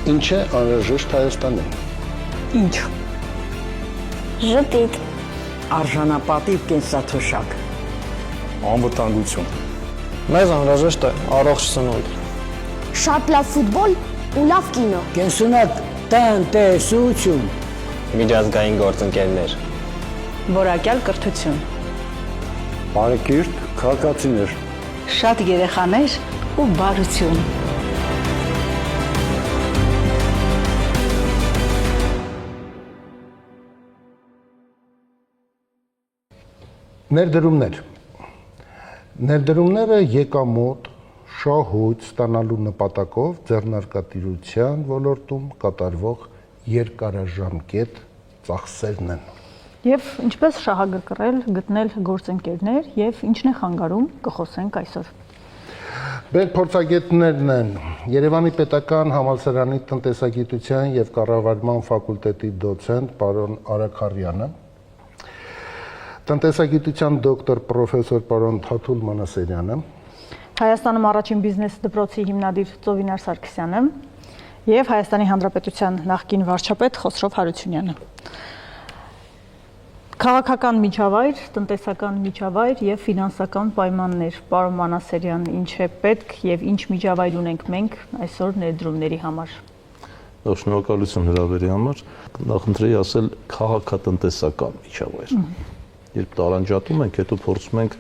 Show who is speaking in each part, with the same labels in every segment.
Speaker 1: Ինչ է անհրաժեշտ Հայաստանին։
Speaker 2: Ինչ։
Speaker 3: Ժպիտ։
Speaker 2: Արժանապատիվ կենսաթոշակ։
Speaker 4: Անվտանգություն։
Speaker 5: Մեզ անհրաժեշտ է առողջ սնունդ։
Speaker 3: Շատ լավ ֆուտբոլ ու լավ կինո։
Speaker 2: Կենսունակ տնտեսություն։
Speaker 5: Միջազգային գործընկերներ։
Speaker 6: Որակյալ կրթություն։
Speaker 4: Բարեկիրթ քաղաքացիներ։
Speaker 6: Շատ երեխաներ ու բարություն։
Speaker 7: Ներդրումներ։ Ներդրումները եկամուտ, շահույթ ստանալու նպատակով ձեռնարկատիրության ոլորտում կատարվող երկարաժամկետ ծախսերն են։
Speaker 8: Եվ ինչպես շահագրգռել, գտնել գործընկերներ եւ ինչն է խանգարում, կխոսենք այսօր։
Speaker 7: Մեր փորձագետներն են Երևանի Պետական Համալսարանի տնտեսագիտության եւ կառավարման ֆակուլտետի դոցենտ պարոն Արաքարյանը, տնտեսագիտության դոկտոր պրոֆեսոր պարոն Թաթուլ Մանասերյանը,
Speaker 8: Հայաստանում առաջին բիզնես դպրոցի հիմնադիր Ծովինար Սարգսյանը եւ Հայաստանի Հանրապետության նախկին վարչապետ Խոսրով Հարությունյանը։ Քաղաքական միջավայր, տնտեսական միջավայր եւ ֆինանսական պայմաններ։ Պարոն Մանասերյան, ինչ է պետք եւ ինչ միջավայր ունենք մենք այսօր ներդրումների համար։
Speaker 9: Շնորհակալություն հրավերի համար։ Նախընտրեի ասել քաղաքատնտեսական միջավայր։ Երբ տարանջատում ենք, հետո փորձում ենք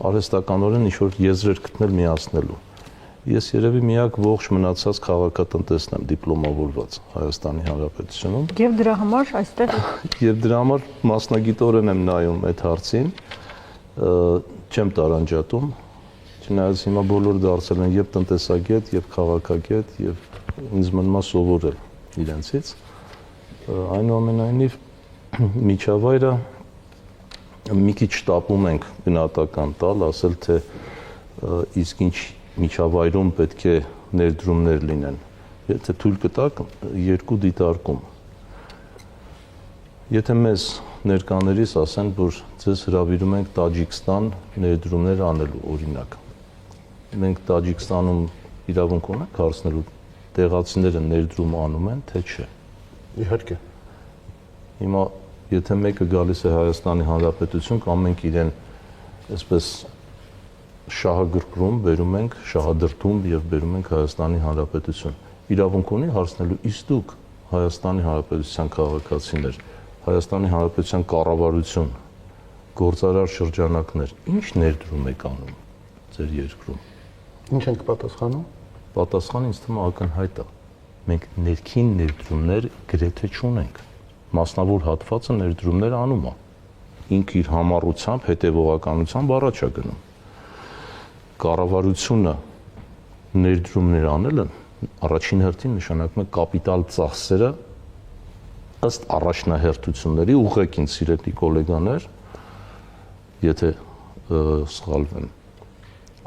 Speaker 9: արհեստականորեն ինչ-որ եզրեր գտնել միացնելու։ Ես երևի միակ ողջ մնացած քաղաքատնտեսն եմ դիպլոմավորված Հայաստանի Հանրապետությունում։
Speaker 8: Եվ դրա համար այստեղ
Speaker 9: Եվ դրա համար մասնագիտորեն եմ նայում այդ հարցին, չեմ տարանջատում, չնայած հիմա բոլորը դարձել են եւ տնտեսագետ, եւ քաղաքագետ, եւ ինձ մնում է սովորել իրենցից։ Այնուամենայնիվ միջավայրը մի քիչ շտապում ենք գնահատական տալ, ասել թե իսկ ինչ միջավայրում պետք է ներդրումներ լինեն։ Եթե թույլ կտաք երկու դիտարկում։ Եթե մեզ ներկաներից ասեն, որ ձեզ հրավիրում ենք Տաջիկստան ներդրումներ անելու, օրինակ։ Մենք Տաջիկստանում իրավունք ունենք հարցնելու տեղացիները ներդրում անում են, թե չէ։
Speaker 7: Իհարկե։
Speaker 9: Հիմա եթե մեկը գալիս է Հայաստանի Հանրապետություն, կամ մենք իրեն այսպես շահագրգռում, բերում ենք, շահադրթում եւ բերում ենք Հայաստանի Հանրապետություն։ Իրավունք ունի հարցնելու՝ իսկ դուք Հայաստանի Հանրապետության քաղաքացիներ, Հայաստանի Հանրապետության կառավարություն, գործարար շրջանակներ, ինչ ներդրում եք անում ձեր երկրում։
Speaker 7: Ինչ ենք պատասխանում։
Speaker 9: Պատասխանը ինձ թվում է ակնհայտ է։ Մենք ներքին ներդրումներ գրեթե չունենք։ Մասնավոր հատվածը ներդրումներ անում է։ Ինքը իր համառությամբ, հետևողականությամբ առաջ է գնում։ Կառավարությունը ներդրումներ անելը առաջին հերթին նշանակում է կապիտալ ծախսերը ըստ առաջնահերթությունների, ուղղակի սիրելի գոլեգաներ, եթե սխալվեմ,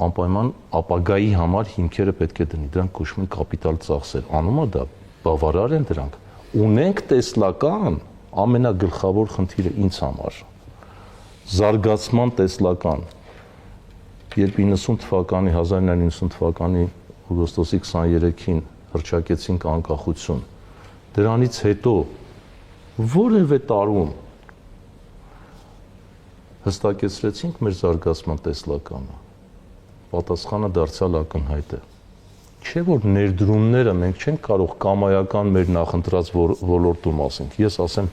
Speaker 9: անպայման ապագայի համար հիմքերը պետք է դնի, դրանք կոչվում են կապիտալ ծախսեր։ Անում է դա, բավարար են դրանք։ Ունենք տեսլական, ամենագլխավոր խնդիրը ինձ համար, զարգացման տեսլական, երբ 1990 թվականի օգոստոսի 23-ին հռչակեցինք անկախություն, դրանից հետո որևէ տարում հստակեցրեցինք մեր զարգացման տեսլականը, պատասխանը դարձյալ ակնհայտ է։ Չէ որ ներդրումները մենք չենք կարող կամայական մեր նախընտրած ոլորտում ասենք։ Ես ասեմ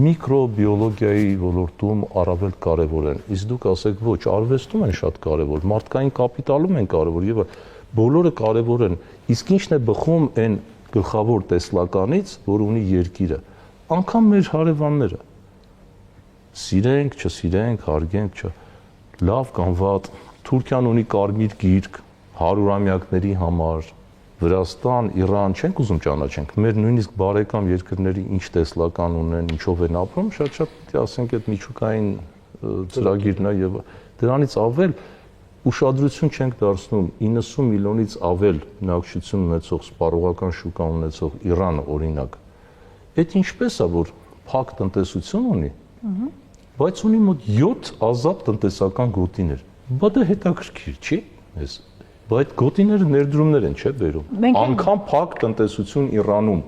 Speaker 9: միկրոբիոլոգիայի ոլորտում առավել կարևոր են։ Իսկ դուք ասեք ոչ, արվեստում են շատ կարևոր, մարդկային կապիտալում են կարևոր եւ բոլորը կարևոր են։ Իսկ ինչն է բխում այն գլխավոր տեսլականից, որ ունի երկիրը։ Անկամ մեր հարևանները։ Սիրենք, չսիրենք, հարգենք, լավ կամ վատ, Թուրքիան ունի կարմիր գիրք 100-ամյակների համար, Վրաստան, Իրան չենք ուզում ճանաչենք, մեր նույնիսկ բարեկամ երկրների ինչ տեսլական ունեն, ինչով են ապրում, շատ պետք է ասենք այդ միջուկային ծրագիրն է եւ դրանից ավել ուշադրություն չենք դարձնում 90 միլիոնից ավել բնակչություն ունեցող սպառողական շուկա ունեցող Իրանը օրինակ։ Այդ ինչպես է որ փակ տնտեսություն ունի, բայց ունի մոտ 7 ազատ տնտեսական գոտիներ։ Բա դա հետաքրքիր չի։ Ես Բայց գոտիները ներդրումներ են, չէ՞ բերում։ Անկամ փակ տնտեսություն Իրանում,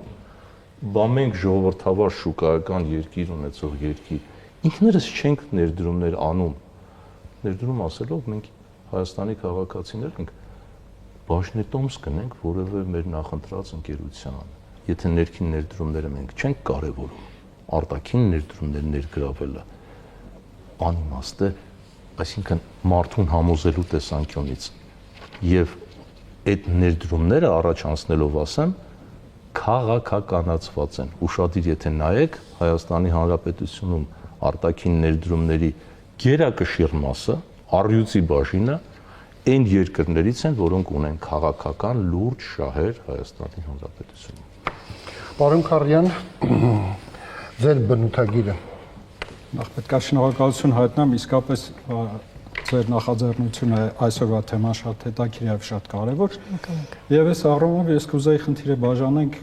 Speaker 9: բա մենք ժողովրդավար շուկայական երկիր ունեցող երկիր, ինքներս չենք ներդրումներ անում։ Ներդրում ասելով մենք Հայաստանի քաղաքացիներ ենք, բաժնետոմս կնենք որևէ մեր նախընտրած ընկերության։ Եթե ներքին ներդրումները մենք չենք կարևորում, արտաքին ներդրումներ ներգրավելը անիմաստ է, այսինքն մարդուն համոզելու տեսանկյունից եւ այդ ներդրումները առաջանցնելով ասեմ քաղաքականացված են։ Ուշադիր եթե նայեք Հայաստանի Հանրապետությունում արտաքին ներդրումների գերակշիռ մասը, առյուծի բաժինը այն երկրներից են, որոնք ունեն քաղաքական լուրջ շահեր Հայաստանի Հանրապետությունում։
Speaker 7: Պարոն Քարյան, ձեր բնութագիրը։
Speaker 10: Նախ պետք է շնորհակալություն հայտնեմ, իսկապես ձեր նախաձեռնությունը այսօրվա թեման շատ հետաքրքիր եւ շատ կարեւոր։ Եվ այս առումով ես կուզեի խնդիրը բաժանենք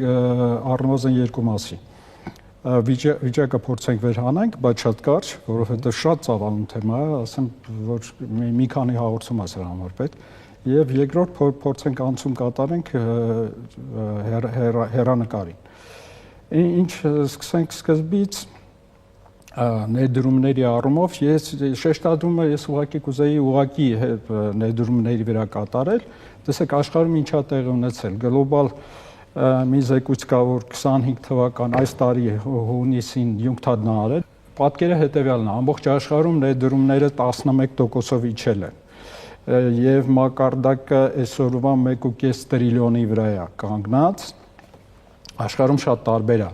Speaker 10: առնվազն երկու մասի։ Վիճակը փորձենք վերհանենք, բայց շատ կարճ, որովհետեւ շատ ծավալուն թեմա է, ասեմ, որ մի քանի հաղորդում է սրա համար պետք։ Եվ երկրորդ փորձենք անցում կատարենք հեռանկարին։ Ինչ սկսենք սկզբից ներդրումների առումով ես շեշտադրում եմ, ես ուղղակի կուզեի ներդրումների վրա կատարել, տեսեք աշխարհում ինչա տեղի ունեցել, գլոբալ մի զեկույց կա, որ 25 թվական այս տարի հունիսին յունքթադն արել, պատկերը հետևյալն է, ամբողջ աշխարհում ներդրումները 11%-ով իջել են, եւ մակարդակը այսօրվա 1.5 տրիլիոնի վրա է կանգնած, աշխարհում շատ տարբեր է։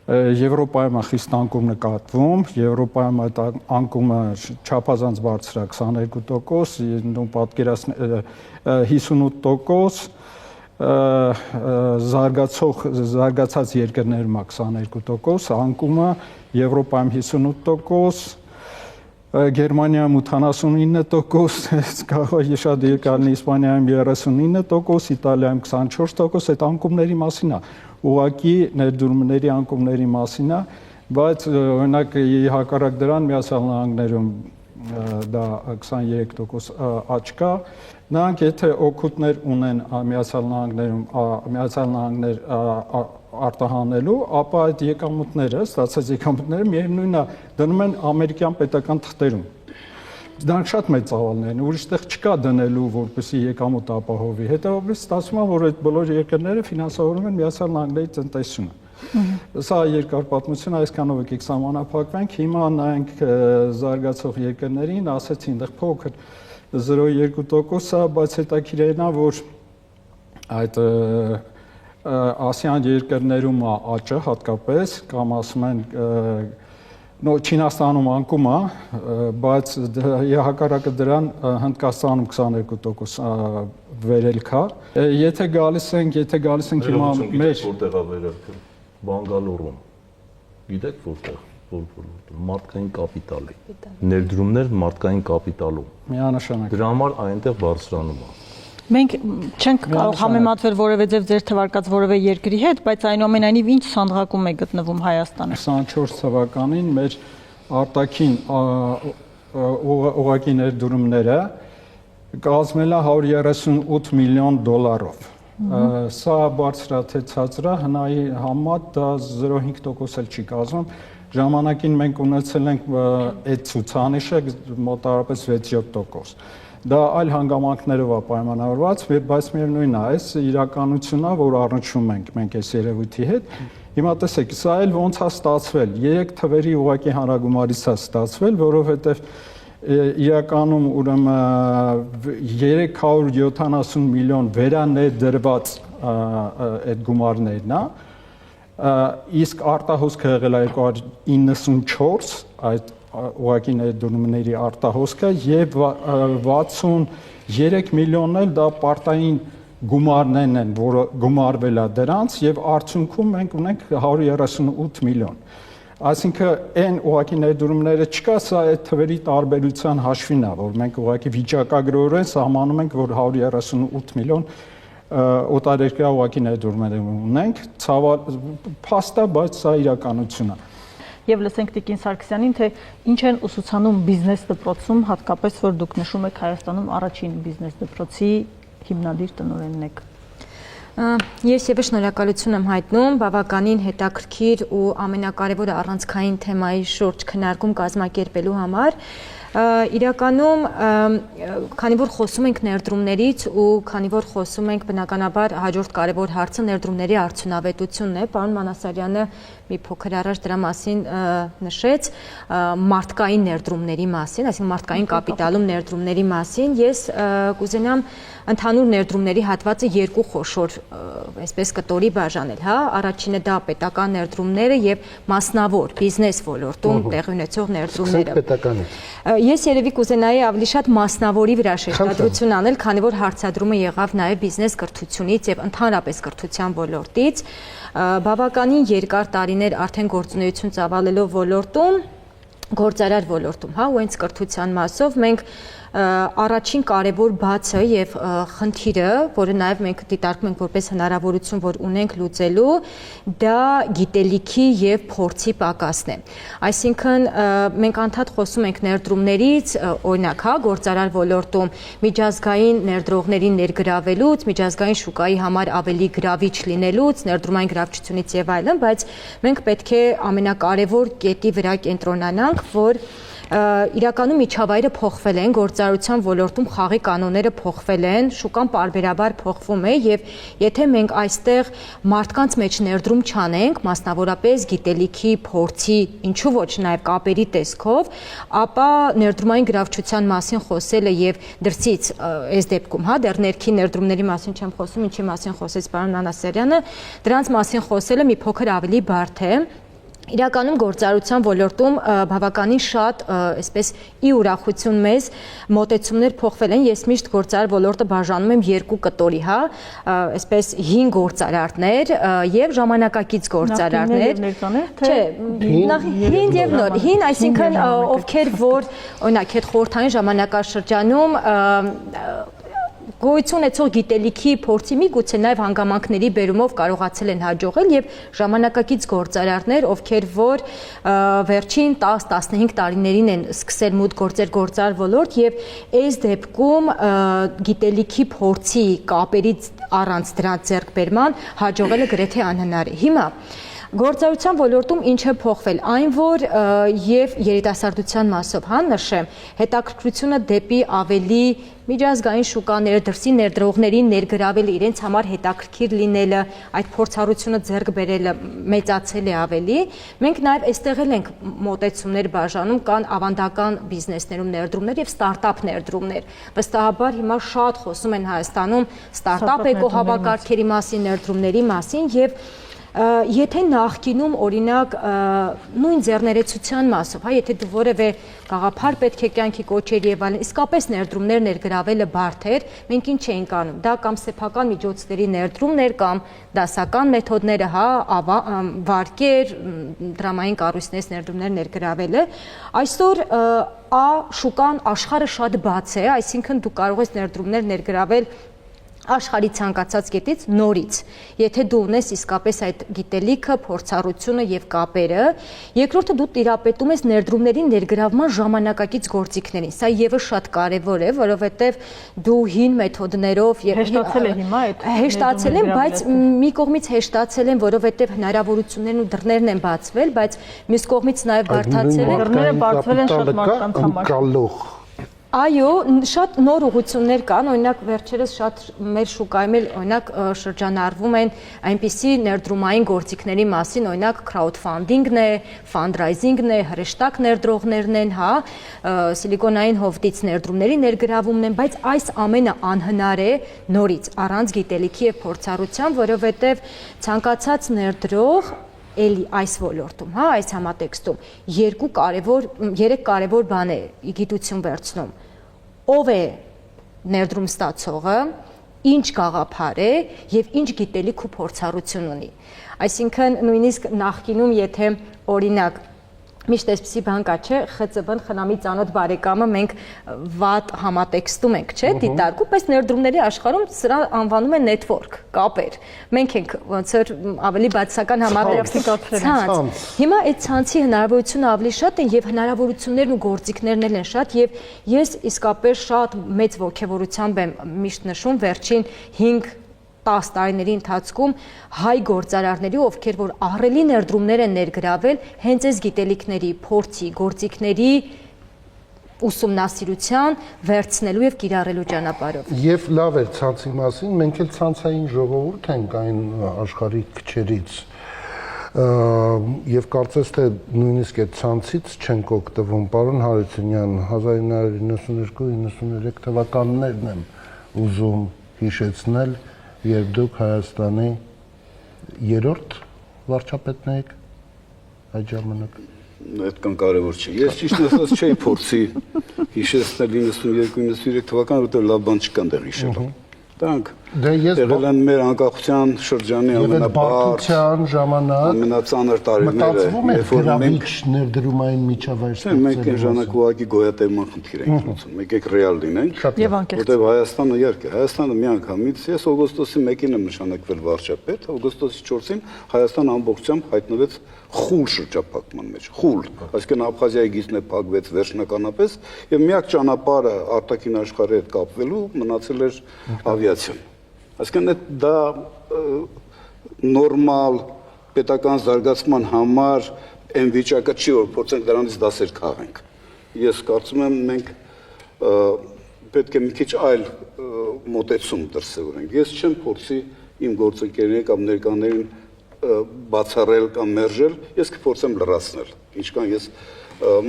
Speaker 10: Եվրոպայում խիստ անկում նկատվում, Եվրոպայում այդ անկումը չափազանց բարձր է 22%, նույն պատկերացնի 58%, զարգացած երկրներում 22%, անկումը Եվրոպայում 58%, Գերմանիայում 89%, կարող է շատ երկարն Իսպանիայում 39%, Իտալիայում 24%, այդ անկումների մասին է, ուղղակի ներդրումների անկումների մասին է, բայց օրինակ հակառակ դրան Միացյալ Նահանգներում դա 23% աճ կա, նրանք եթե օգուտներ ունեն Միացյալ Նահանգներ արտահանելու, ապա այդ եկամուտները, ստացած եկամուտները միևնույնն է դնում են ամերիկյան պետական թղթերում։ Դրանք շատ մեծ ծավալներ են, ուրիշտեղ չկա դնելու, որպեսզի եկամուտ ապահովի։ Հետևաբար ստացվում է, որ այդ բոլոր երկրները ֆինանսավորում են Միացյալ Նահանգների տնտեսությունը։ Սա երկար պատմություն, այսքանով եկեք սահմանափակվենք, հիմա նայենք զարգացող երկրներին, ասեցի, այնտեղ փոքր 0.2%-ա, բայց հետաքրքիրն է, որ այդ ասիան երկրներում աճը հատկապես, կամ ասում են Չինաստանում անկում է, բայց հակառակը դրան Հնդկաստանում 22% վերելք է։ Եթե գալիս ենք հիմա մեր
Speaker 9: որտեղ է վերելքը, Բանգալորում։ Գիտեք որտեղ, մարդկային կապիտալի։ Ներդրումներ մարդկային կապիտալում։
Speaker 10: Միանշանակ։
Speaker 9: Դրա համար այնտեղ բարձրանում է։
Speaker 8: Մենք չենք կարող համեմատվել որևէ ձեր թվարկած որևէ երկրի հետ, բայց այնուամենայնիվ ինչ սանդղակում է գտնվում Հայաստանը։
Speaker 10: 24 թվականին մեր արտաքին ուղղակի ներդրումները կազմել է 138 միլիոն դոլարով։ Սա բարձր է թե ցածր է, հնայի համեմատ դա 0.5% էլ չի կազմում։ Ժամանակին մենք ունեցել ենք այդ ցուցանիշը մոտավորապես 6-7%։ Դա այլ հանգամանքներով է պայմանավորված, բայց միևնույնն է, այս իրականությունն է, որ առնչվում ենք մենք այս երևույթի հետ։ Հիմա տեսեք, սա էլ ոնց է ստացվել, 3 թվերի ուղղակի հանրագումարից է ստացվել, որովհետև իրականում ուրեմն 370 միլիոն վերաներդրված այդ գումարներն է, իսկ արտահոսքը եղել է 294 այդ ուղղակի ներդրումների արտահոսքը եւ 63 միլիոնն էլ դա պարտային գումարներն են, որը գումարվել է դրանց եւ արդյունքում մենք ունենք 138 միլիոն։ Այսինքն այն ուղղակի ներդրումները չկա, սա այդ թվերի տարբերության հաշվին է, որ մենք ուղղակի վիճակագրորեն սահմանում ենք, որ 138 միլիոն օտարերկրյա ուղղակի ներդրումներ ունենք, փաստ է, բայց սա իրականություն է։
Speaker 8: Եվ լսենք Տիկին Սարգսյանին, թե ինչ են ուսուցանում բիզնես դպրոցում, հատկապես որ դուք նշում եք Հայաստանում առաջին բիզնես դպրոցի հիմնադիր տնօրենն եք։
Speaker 11: Ես եւս շնորհակալություն եմ հայտնում բավականին հետաքրքիր ու ամենակարևորը առանցքային թեմայի շուրջ քննարկում կազմակերպելու համար։ Իրականում, քանի որ խոսում ենք ներդրումներից ու քանի որ խոսում ենք բնականաբար հաջորդ կարևոր հարցը ներդրումների արդյունավետությունն է, պարոն Մանասարյանը մի փոքր առաջ դրա մասին նշեց մարդկային ներդրումների մասին, այսինքն մարդկային կապիտալում ներդրումների մասին, ես կուզենամ ընդհանուր ներդրումների հատվածը երկու խոշոր, այսպես կտորի բաժանել, հա, առաջինը դա պետական ներդրումները եւ մասնավոր բիզնես ոլորտում տեղի ունեցող ներդրումները։
Speaker 7: Պետականից։
Speaker 11: Ես երևի կուզենայի ավելի շատ մասնավորի վրա շեշտադրություն անել, քանի որ հարցադրումը եղավ նաեւ բիզնես կրթությունից եւ ընդհանրապես կրթության ոլորտից, բավականին երկար տարիներ արդեն գործունեություն ծավալելով ոլորտում, գործարար ոլորտում, հա, ու հենց կրթության մասով մենք առաջին կարևոր բացը եւ խնդիրը, որը նաեւ մենք դիտարկում ենք որպես հնարավորություն, որ ունենք լուծելու, դա գիտելիքի եւ փորձի պակասն է։ Այսինքն մենք անդադ խոսում ենք ներդրումներից, օրինակ, հա, գործարար ոլորտում միջազգային ներդրողներին ներգրավելուց, միջազգային շուկայի համար ավելի գրավիչ լինելուց, ներդրումային գրավչությունից եւ այլն, բայց մենք պետք է ամենակարևոր կետի վրա կենտրոնանանք, որ իրականում միջավայրը փոխվել են, գործարարության ոլորտում խաղի կանոնները փոխվել են, շուկան պարբերաբար փոխվում է եւ եթե մենք այստեղ մարդկանց մեջ ներդրում չանենք, մասնավորապես գիտելիքի, փորձի, ինչու ոչ նաեւ կապերի տեսքով, ապա ներդրումային գրավչության մասին խոսելը եւ դրսից այս դեպքում, հա, դեռ ներքին ներդրումների մասին չեմ խոսում, ինչի մասին խոսեց պարոն Մանասարյանը, դրանց մասին խոսելը մի փոքր ավելի բարդ է։ Իրականում գործարարության ոլորտում բավականին շատ, այսպես ի ուրախություն մեզ մոտեցումներ փոխվել են, ես միշտ գործարար ոլորտը բաժանում եմ երկու կտորի, հա, այսպես հին գործարարներ եւ ժամանակակից գործարարներ, չէ, հին եւ նոր, հին, այսինքն ովքեր որ օրինակ այդ խորհրդային ժամանակաշրջանում գոյություն ունեցող գիտելիքի փորձի միգուցե նաև հանգամանքների բերումով կարողացել են հաջողել եւ ժամանակակից գործարարներ, ովքեր որ վերջին 10-15 տարիներին են սկսել մուտք գործել գործարար ոլորտ եւ այս դեպքում գիտելիքի փորձի կապերից առանց դրանց ձեռքբերման հաջողելը գրեթե անհնար է։ Հիմա գործարարության ոլորտում ինչ է փոխվել, այն որ եւ երիտասարդության մասով, հա, նշեմ, հետաքրքրությունը դեպի ավելի միջազգային շուկաները, դրսի ներդրողներին ներգրավել իրենց համար հետաքրքիր լինելը, այդ փորձառությունը ձեռք բերելը մեծացել է ավելի։ Մենք նաև այստեղ էլ ենք մոտեցումներ բաժանում, կան ավանդական բիզնեսներում ներդրումներ եւ ստարտափ ներդրումներ։ Վստահաբար հիմա շատ խոսում են Հայաստանում ստարտափ էկոհավաքարգերի մասին, ներդրումների մասին եւ եթե նախկինում օրինակ նույն ձեռներեցության մասով, հա, եթե դու որևէ գաղափար պետք է կյանքի կոչեր եւ այլն, իսկապես ներդրումներ ներգրավելը բարդ էր, մենք ինչ էինք անում, դա կամ սեփական միջոցների ներդրումներ կամ դասական մեթոդները, հա, վարկեր, դրամային կառույցներից ներդրումներ ներգրավելը, այսօր շուկան աշխարհը շատ բաց է, այսինքն դու կարող ես ներդրումներ ներգրավել աշխարհի ցանկացած կետից նորից, եթե դու ունես իսկապես այդ գիտելիքը, փորձառությունը եւ կապերը, երկրորդը դու տիրապետում ես ներդրումների ներգրավման ժամանակակից գործիքներին։ Սա եւս շատ կարեւոր է, որովհետեւ դու հին մեթոդներով եւ
Speaker 8: հեշտացել է հիմա այդ
Speaker 11: հեշտացել են, բայց մի կողմից հեշտացել են, որովհետեւ հնարավորություններն ու դռներն են բացվել, բայց մյուս կողմից նաեւ բարդացել են,
Speaker 8: դռները բացվել են շատ մարդկանց համար։
Speaker 11: Այո, շատ նոր ուղղություններ կան, օրինակ վերջերս շատ մեր շուկայում էլ օրինակ շրջանառվում են այնպիսի ներդրումային գործիքների մասին, օրինակ crowdfunding-ն է, fundraising-ն է, հրեշտակ ներդրողներն են, հա, սիլիկոնային հովտից ներդրումների ներգրավումն են, բայց այս ամենը անհնար է նորից, առանց գիտելիքի եւ փորձառության, որովհետեւ ցանկացած ներդրող էլի այս ոլորտում, հա, այս համատեքստում երեք կարևոր բան է գիտություն վերցնում։ Ով է ներդրում ստացողը, ինչ գաղափար է եւ ինչ գիտելիք ու փորձառություն ունի։ Այսինքն նույնիսկ նախկինում եթե օրինակ Միշտ այսպեսի բան կա, չէ, ԽՑԲ-ն խնամի ծանոթ բարեկամը մենք վատ համատեքստում ենք, չէ, դիտարկում, բայց ներդրումների աշխարհում սրա անվանում են network, կապեր։ Մենք ենք ոնց որ ավելի բացական համատեքստի Հիմա այդ ցանցի հնարավորությունը ավելի շատ են եւ հնարավորություններն ու գործիքներն են շատ եւ ես իսկապես շատ մեծ ողջավորությամբ եմ միշտ նշում վերջին 5-10 տարիների ընթացքում հայ գործարարների, ովքեր որ ահռելի ներդրումներ են ներգրավել հենց այս գիտելիքների, փորձի, գործիքների ուսումնասիրության վերցնելու եւ կիրառելու ճանապարհով։
Speaker 7: Եվ լավ էր ցանցի մասին, մենք էլ ցանցային ժողովուրդ ենք այն աշխարհի քչերից։ Եվ կարծես թե նույնիսկ այդ ցանցից չենք օգտվում, պարոն Հարությունյան, 1992-93 թվականներն եմ ուզում հիշեցնել, երբ դուք Հայաստանի երրորդ վարչապետն եք այդ ժամանակ։
Speaker 12: Այդքան կարևոր չէ։ Ես ճիշտ ասած չէի փորձի հիշեցնել 92-93 թվականը, որտեղ լավ բան չկան դեռ հիշելու։ Դրանք եղել են մեր անկախության շրջանի ամենաբարձ
Speaker 7: ժամանակ
Speaker 12: ամենածանր տարիները,
Speaker 7: երբ որ մենք ներդրումային միջավայր ստեղծել
Speaker 12: ենք։ Մենք այն ժամանակ ուղղակի գոյատևման խնդիր ենք լուծում։ Եկեք ռեալ լինենք, որտեղ Հայաստանը իհարկե, Հայաստանը միանգամից ես օգոստոսի 1-ին եմ նշանակվել վարչապետ, օգոստոսի 4-ին Հայաստանը ամբողջությամբ հայտնվեց խուլ շրջափակման մեջ, խուլ, այսինքն Աբխազիայի գիծն է փակվեց վերջնականապես եւ միակ ճանապարհը արտաքին աշխարհի հետ կապվելու մնացել էր ավիացիան։ Այսինքն դա նորմալ պետական զարգացման համար այն վիճակը չի, որ փորձենք դրանից դասեր քաղենք։ Ես կարծում եմ մենք պետք է մի քիչ այլ մոտեցում դրսևորենք։ Ես չեմ փորձի իմ գործընկերներին կամ ներկաներին բացառել կամ մերժել, ես կփորձեմ լրացնել։ Ինչքան ես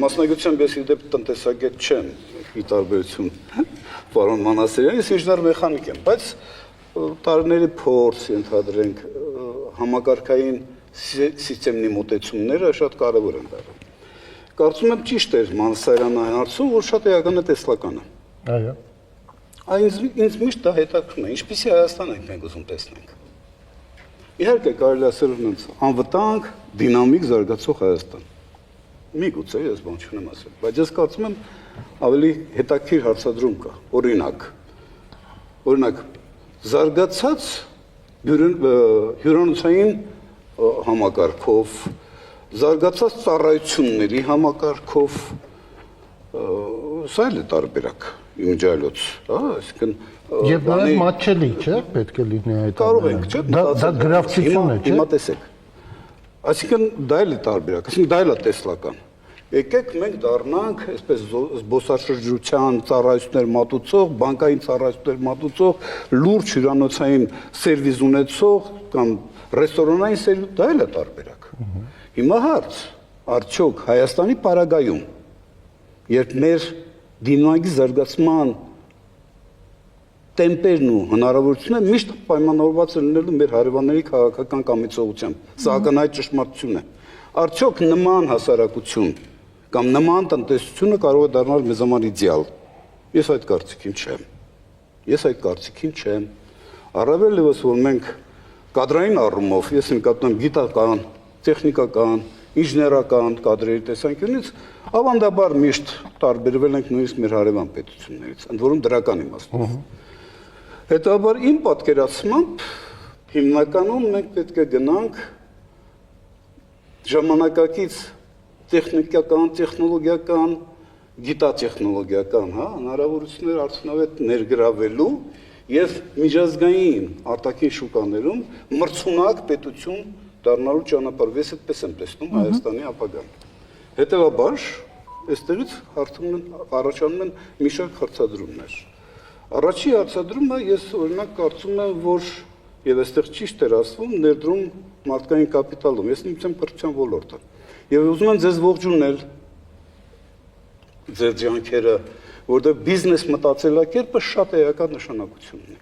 Speaker 12: մասնագիտությամբ ես իդեպ տնտեսագետ չեմ, ի տարբերություն պարոն Մանասերյանի, ես ինժեներ մեխանիկ եմ, բայց տարիների փորձ ենթադրենք համակարգային սիստեմի մոտեցումները շատ կարևոր են դառնում։ Կարծում եմ ճիշտ էր Մանասերյանը հարցում, որ շատ էական է տեսլականը։
Speaker 7: Այո։
Speaker 12: Ինձ միշտ դա հետաքրքրում է, ինչպեսի Հայաստան ենք ուզում տեսնենք։ Իհարկե կարելի ասել ունենց անվտանգ, դինամիկ զարգացող Հայաստան։ Միգուցե ես բան չունեմ ասել, բայց ես կարծում եմ ավելի հետաքրքիր հարցադրում կա։ Օրինակ, զարգացած հյուրանոցային համակարգով, զարգացած ծառայությունների համակարգով, սա էլ է տարբերակ իմիջայլոց, այսինքն
Speaker 7: Եվ նաև մատչելի, չէ՞, պետք է լինի այդ։
Speaker 12: Կարող ենք, չէ՞։
Speaker 7: Դա գրավչություն է, չէ՞։
Speaker 12: Հիմա տեսեք։ Այսինքն դա էլ է տարբերակ, այսինքն դա էլ է տեսլական։ Եկեք մենք դառնանք այսպես զբոսաշրջության ծառայություններ մատուցող, բանկային ծառայություններ մատուցող, լուրջ հյուրանոցային սերվիս ունեցող կամ ռեստորանային սերվիս, դա էլ է տարբերակ։ Հիմա հարց, արդյոք Հայաստանի պարագայում, երբ մեր դինամիկի զարգացման տեմպերն ու հնարավորությունը միշտ պայմանավորված է լինելու մեր հարևանների քաղաքական կամեցողությամբ։ Սա ակնհայտ ճշմարտություն է։ Արդյոք նման հասարակություն կամ նման տնտեսությունը կարող է դառնալ մեզ համար իդեալ։ Ես այդ կարծիքին չեմ։ Առավել ևս որ մենք կադրային առումով, ես նկատում եմ գիտական, տեխնիկական, ինժեներական կադրերի տեսանկյունից ավանդաբար միշտ տարբերվել ենք նույնիսկ մեր հարևան պետություններից, ընդ որում դրական իմաստով։ Հետաբար իմ պատկերացմամբ հիմնականում մենք պետք է գնանք ժամանակակից տեխնիկական, տեխնոլոգիական, գիտատեխնոլոգիական, հնարավորություններ արդյունավետ ներգրավելու եւ միջազգային արտաքին շուկաներում մրցունակ պետություն դառնալու ճանապարհով ես այդպես եմ տեսնում Հայաստանի ապագան։ Հետևաբար, այստեղից առաջանում են մի շարք հարցադրումներ։ Առաջի հարցադրումը ես օրինակ կարծում եմ, որ եւ այստեղ ճիշտ էր ասվում ներդրում մարդկային կապիտալում։ Ես նույնիսկ կրթության ոլորտը։ Եվ ուզում եմ ձեզ ողջունել ձեր ջանքերը, որտեղ բիզնես մտածելակերպը շատ էական նշանակություն ունի։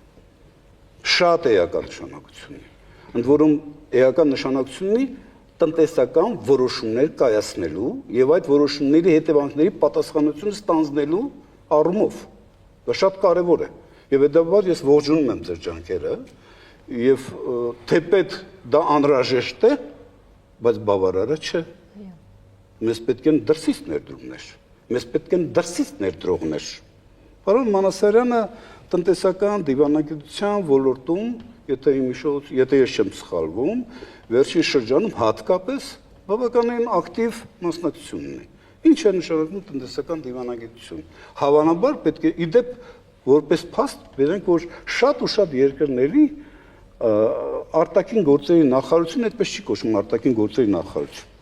Speaker 12: Շատ էական նշանակություն ունի։ Ընդ որում էական նշանակություն ունի տնտեսական որոշումներ կայացնելու եւ այդ որոշումների հետևանքների պատասխանատվությունը ստանձնելու առումով։ Դա շատ կարևոր է։ Եվ հետաբար ես ողջունում եմ ձեր ջանքերը եւ թեպետ դա անհրաժեշտ է, բայց բավարարը չէ։ մեզ պետք են դրսից ներդրումներ, մեզ պետք են դրսից ներդրողներ։ Պարոն Մանասարյանը տնտեսական դիվանագիտության ոլորտում, եթե ես չեմ սխալվում, վերջին շրջանում հատկապես բավականին ակտիվ մասնակցություն ունի։ Ինչ է նշանակում տնտեսական դիվանագիտություն։ Հավանաբար պետք է իդեպ որպես փաստ վերենք, որ շատ ու շատ երկրների արտաքին գործերի նախարարությունը այդպես չի կոչվում արտաքին գործերի նախարարություն։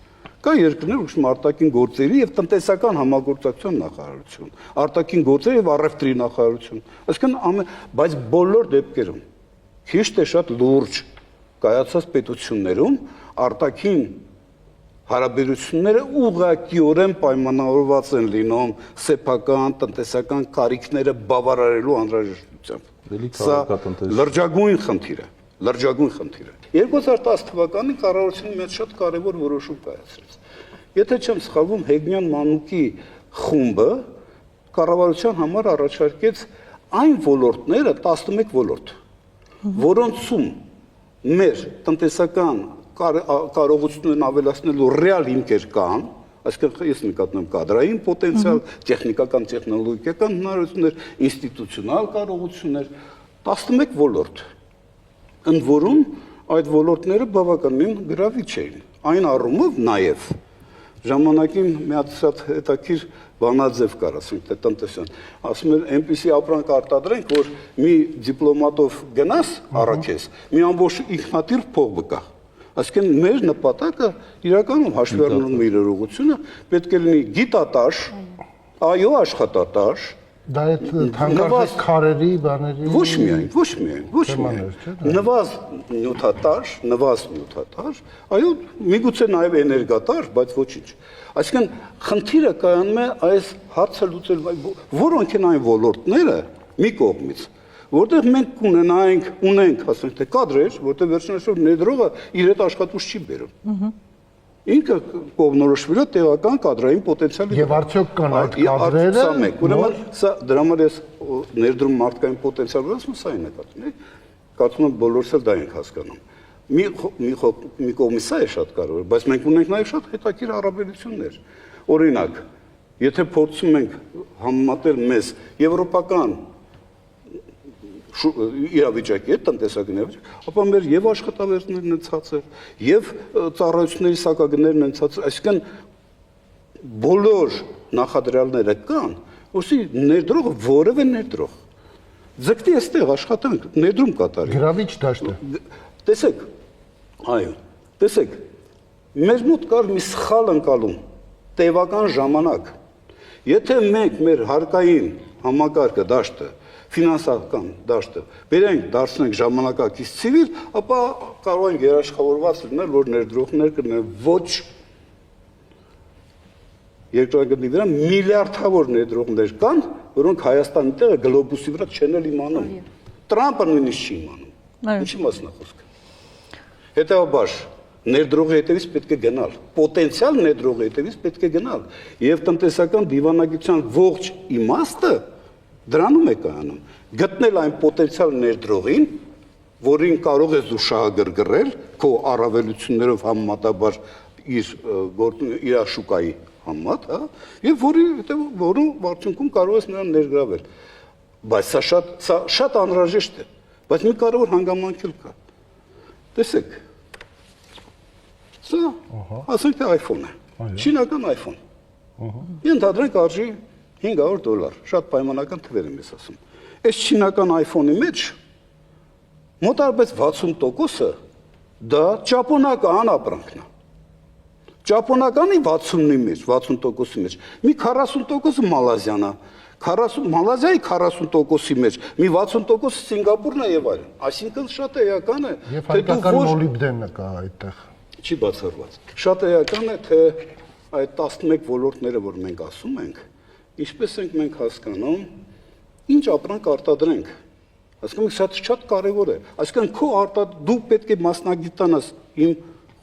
Speaker 12: Կա երկրներ, որ արտաքին գործերի եւ տնտեսական համագործակցության նախարարություն, արտաքին գործերի եւ առևտրի նախարարություն։ Այսինքն բայց բոլոր դեպքերում քիչ թե շատ լուրջ կայացած պետություններում արտաքին հարաբերությունները ուղղակիորեն պայմանավորված են լինում սեփական տնտեսական կարիքները բավարարելու անհրաժեշտությամբ։ Սա լրջագույն խնդիր է, լրջագույն խնդիր է։ 2010 թվականին կառավարությունը մի շատ կարևոր որոշում կայացրեց։ Եթե չեմ սխալվում, Հեգնյան Մանուկի խումբը կառավարության համար առաջարկեց այն ոլորտները 11 ոլորտ, որոնցում մեր տնտեսական կարողություններն ավելացնելու ռեալ հիմքեր կան, այսինքն ես նկատում եմ կադրային պոտենցիալ, տեխնիկական, տեխնոլոգիական հնարավորություններ, ինստիտուցիոնալ կարողություններ, 11 ոլորտ, ընդ որում այդ ոլորտները բավականին գրավիչ էին։ Այն առումով նաև ժամանակին մի հատ շատ հետաքրքիր բանաձև կար, ասենք թե տնտեսական, ասում էր այնպիսի ապրանք արտադրենք, որ մի դիպլոմատով գնաս առաքես, մի ամբողջ ինքնատիպ փող բկա։ Այսինքն մեր նպատակը իրականում հաշվի առնելով մեր իրողությունը պետք է լինի գիտատար, այո աշխատատար,
Speaker 7: դա այդ թանկարժեք քարերի բաների
Speaker 12: ոչ միայն, նվազ նյութատար, այո, միգուցե նաև էներգատար, բայց ոչինչ։ Այսինքն խնդիրը կայանում է այս հարցը լուծելու, որոնք են այն ոլորտները մի կողմից, որտեղ մենք ունենք, ասենք թե կադրեր, որտեղ վերջնաշով ներդրողը իր հետ աշխատուց չի բերում։ Ինքը կողմնորոշվել է տեղական կադրային պոտենցիալի։
Speaker 7: Եվ արդյոք կան այդ կադրերը։
Speaker 12: Ուրեմն սա դրա համար ես ներդրում մարդկային պոտենցիալ ասում, սա է նկատում, կարծում եմ բոլորս էլ դա ենք հասկանում։ Մի կողմից սա է շատ կարևոր, բայց մենք ունենք նաև շատ հետաքրքիր առավելություններ։ Օրինակ, եթե փորձում ենք համեմատել մեզ եվրոպական իրավիճակի հետ, տնտեսական իրավիճակ, ապա մեր եւ աշխատավարձներն են ցածր, եւ ծառայությունների սակագներն են ցածր, այսինքն բոլոր նախադրյալները կան, որովհետեւ ներդրողը որևէ ներդրող ձգտի այստեղ աշխատանք, ներդրում կատարի։
Speaker 7: Գրավիչ դաշտ է։
Speaker 12: Տեսեք, այո, տեսեք, մեր մոտ կար մի սխալ ընկալում, տևական ժամանակ։ Եթե մենք մեր հարկային համակարգը դաշտը ֆինանսական դաշտը բերենք դարձնենք ժամանակակից ցիվիլ, ապա կարող ենք երաշխավորված լինել, որ ներդրողներ կնեն ոչ երկրագնդի վրա միլիարդավոր ներդրողներ կան, որոնք Հայաստանի տեղը գլոբուսի վրա չեն էլ իմանում։ Տրամպը նույնիսկ չի իմանում։ Ինչի մասն է խոսքը։ Հետևաբար ներդրողի հետևից պետք է գնալ, պոտենցիալ ներդրողի հետևից պետք է գնալ, եւ տնտեսական դիվանագիտության ողջ իմաստը դրանում է կայանում, գտնել այն պոտենցիալ ներդրողին, որին կարող ես դու շահագրգռել քո առավելություններով համեմատաբար իր շուկայի համեմատ, եւ որում արդյունքում կարող ես նրան ներգրավել։ Բայց սա շատ անհրաժեշտ է, բայց մի կարևոր հանգամանք էլ կա։ Տեսեք, սա ասենք թե iPhone է, չինական iPhone։ Ենթադրենք արժի $500, շատ պայմանական թվեր եմ ես ասում։ Այս չինական iPhone-ի մեջ մոտարպես 60%-ը դա ճապոնական ապրանքն է։ Ճապոնականի 60-ի մեջ, 60%-ի մեջ, մի 40%-ը մալազիան է, Մալազիայի 40%-ի մեջ, մի 60%-ը Սինգապուրն է եւ այլն։ Այսինքն շատ էական է,
Speaker 7: թե հայկական մոլիբդենը կա այդտեղ։
Speaker 12: Չի բացառված։ Շատ էական է, թե այդ 11 ոլորտները, որ մենք ասում ենք, ինչպես ենք մենք հասկանում, ինչ ապրանք արտադրենք։ Այսինքն սա շատ կարևոր է։ Այսինքն դու պետք է մասնագիտանաս, իմ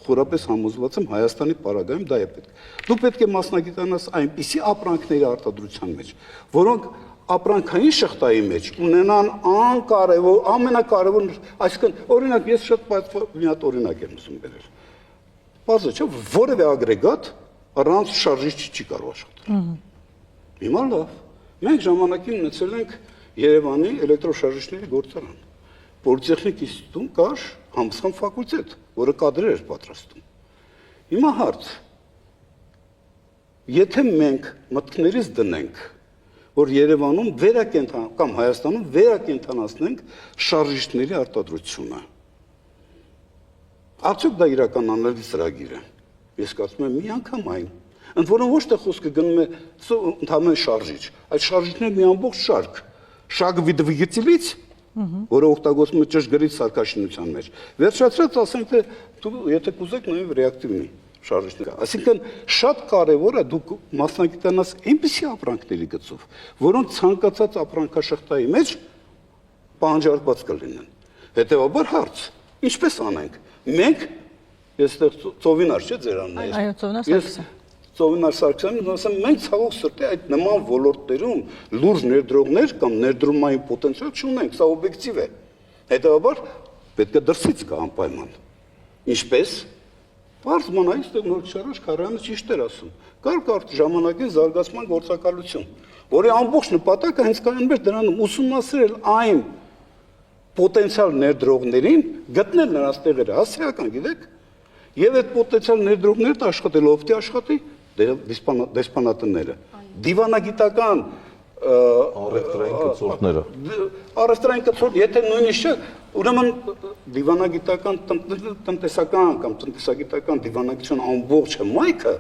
Speaker 12: խորապես համոզված եմ Հայաստանի պարագայում դա է պետք։ Դու պետք է մասնագիտանաս այնպիսի ապրանքների արտադրության մեջ, որոնք ապրանքային շղթայի մեջ ունենան ամենակարևոր, այսինքն օրինակ ես շատ մի հատ օրինակ եմ ուզում բերել։ Բարձր չէ, որևէ ագրեգատ առանց շարժիչ չի կարող աշխատել։ Հիմա լավ։ Մենք ժամանակին ունեցել ենք Երևանի էլեկտրոշարժիչների գործարան։ Պոլիտեխնիկ ինստիտուտում կար համալսարան ֆակուլտետ, որը կադրեր էր պատրաստում։ Հիմա հարց. եթե մենք մտքներից դնենք, որ Երևանում կամ Հայաստանում վերակենդանացնենք շարժիչների արտադրությունը, արդյոք դա իրականանալի ծրագիր է։ Ես կարծում եմ մի անգամ այն, ընդ որում ոչ թե խոսքը գնում է ընդհանրապես շարժիչ, այդ շարժիչները մի ամբողջ շարք, շագվիդվիգիցիլից, որը օգտագործվում է ճշգրիտ սարքաշինության մեջ։ Վերջացրած ասենք թե դու եթե կուզեք նաև ռեակտիվնի շարժիչներ։ Այսինքն շատ կարևոր է դուք մասնագիտանաս այնպիսի ապրանքների գծով, որոնք ցանկացած ապրանքաշղթայի մեջ պահանջարկված կլինեն։ Հետևաբար հարց. ինչպես անենք։ Մենք ես ծովինար չէ ձեր անունը։
Speaker 8: Այո, Ծովինար Սարգսյան։
Speaker 12: Ծովինար Սարգսյանն ասեմ, մենք ցավոք սրտի այդ նման ոլորտներում լուրջ ներդրողներ կամ ներդրումային պոտենցիալ չունենք, սա օբյեկտիվ է։ Հետևաբար պետք է դրսից գա անպայման։ Ինչպես։ Պարզ մանայից նոր շարժ Քարյանը ճիշտ էր ասում։ Կար ժամանակի զարգացման գործակալություն, որի ամբողջ նպատակը հենց կայանում էր դրանում ուսումնասիրել այն պոտենցիալ ներդրողներին, գտնել նրանց տեղերը, հասարակական գիտեք, եւ այդ պոտենցիալ ներդրողները աշխատելով պետք է աշխատի դեսպանատները, դիվանագիտական
Speaker 9: առևտրային կցորդները։
Speaker 12: Առևտրային կցորդ, եթե նույնիսկ չէ, ուրեմն դիվանագիտական տնտեսական կամ տնտեսագիտական դիվանագիտության ամբողջ մայքը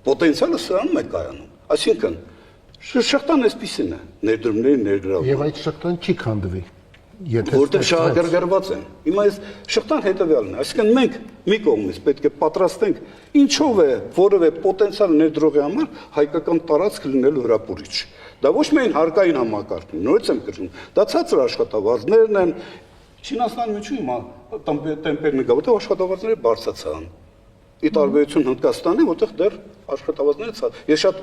Speaker 12: պոտենցիալը սրանում է կայանում։ Այսինքն շղթան այսպիսին է, ներդրումների ներգրավում։
Speaker 7: Եվ այդ շղթան չի քանդվի։
Speaker 12: Որտեղ շահագրգռված են։ Հիմա այս շղթան հետևյալն է, այսինքն մենք մի կողմից պետք է պատրաստենք ինչով է որևէ պոտենցիալ ներդրողի համար հայկական տարածք լինելու հրապուրիչ։ Դա ոչ միայն հարկային համակարգն է, նորից եմ կրկնում, դա ցածր աշխատավարձներն են։ Չինաստանի մեջ հիմա տեմպերն կա, որտեղ աշխատավարձները բարձրացան։ Ի տարբերություն Հնդկաստանի, որտեղ դեռ աշխատավարձները ցածր։ Ես շատ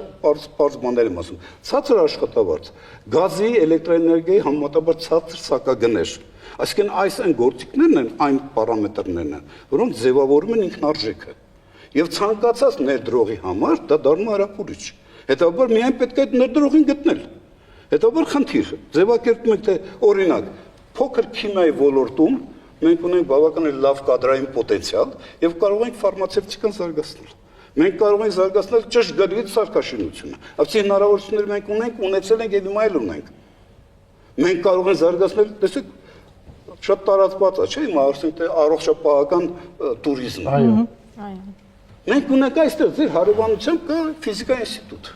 Speaker 12: պարզ բաներ եմ ասում։ Ցածր աշխատավարձ, գազի, էլեկտրաէներգիայի համեմատաբար ցածր սակագներ։ Այսինքն այս այն գործիքներն են, այն պարամետրներն են, որոնք ձևավորում են ինքնարժեքը։ Եվ ցանկացած ներդրողի համար դա դառնում է հրապուրիչ։ Հետաբար միայն պետք է այդ ներդրողին գտնել։ Հետաբար խնդիր, ձևակերպում եք թե օրինակ, փոքր քիմիայի ոլորտում մենք ունենք բավականին լավ կադրային պոտենցիալ եւ կարող ենք ֆարմացևտիկան զարգացնել։ Մենք կարող ենք զարգացնել ճշգրիտ սարքաշինությունը։ Այսինքն հնարավորություններ մենք ունենք, ունեցել ենք եւ հիմա էլ ունենք։ Մենք կարող ենք զարգացնել, տեսեք, շատ տարածված է, չէ՞, հիմա ասենք թե առողջապահական туриզմ։
Speaker 8: Այո։
Speaker 12: Մենք ունենք այստեղ ձեր հարևանությամբ կա ֆիզիկայի ինստիտուտ,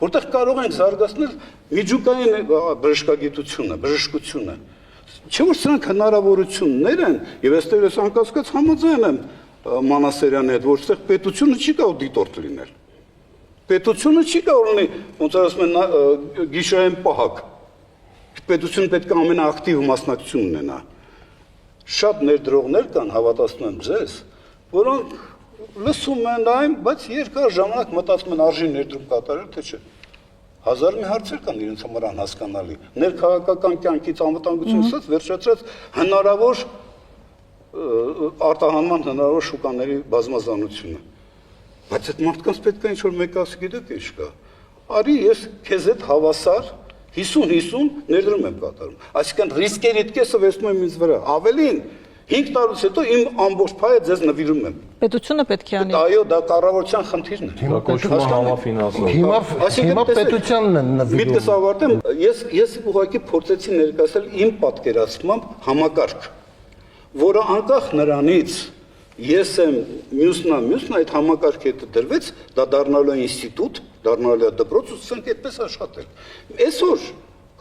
Speaker 12: որտեղ կարող ենք զարգացնել միջուկային բժշկագիտությունը, բժշկությունը։ Չէ՞ որ սրանք հնարավորություններ են, եւ այստեղ ես անկասկած համաձայն եմ Մանասերյանի հետ, որ այստեղ պետությունը չի կարող դիտորդ լինել։ Պետությունը չի կարող լինի, ոնց ասում են, գիշերային պահակ։ Պետությունը պետք է ամենաակտիվ մասնակցություն ունենա։ Շատ ներդրողներ կան, հավատացնում եմ ձեզ, որոնք լսում են այն, բայց երկար ժամանակ մտածում են արժի ներդրում կատարել, թե չէ։ Հազար մի հարցեր կան իրենց համար անհասկանալի։ Ներքաղաքական կյանքից անվտանգություն ստացած վերջացրած հնարավոր արտահանման հնարավոր շուկաների բազմազանությունը։ Բայց այդ մարդկանց պետք է ինչ-որ մեկ ասի, գիտեք ինչ կա։ Արի ես քեզ հետ հավասար 50-50 ներդրում եմ կատարում։ Այսինքն ռիսկերի կեսը վերցնում եմ ինձ վրա։ Ավելին 5 տարուց հետո իմ ամբողջ փայը ձեզ նվիրում եմ։
Speaker 8: Պետությունը պետք է անի։
Speaker 12: Այո, դա կառավարության խնդիրն է։
Speaker 9: Դա կոչվում է համաֆինանսով։
Speaker 7: Հիմա պետությանն են նվիրում։
Speaker 12: Միտքս ավարտեմ, ես ուղղակի փորձեցի ներկայացնել իմ պատկերացմամբ համակարգ, որը անկախ նրանից ես եմ մյուսն այդ համակարգի հետ դրվեց, դա դառնալու է ինստիտուտ, դառնալու է դպրոց, ուսանք այդպես աշխատել։ Այսօր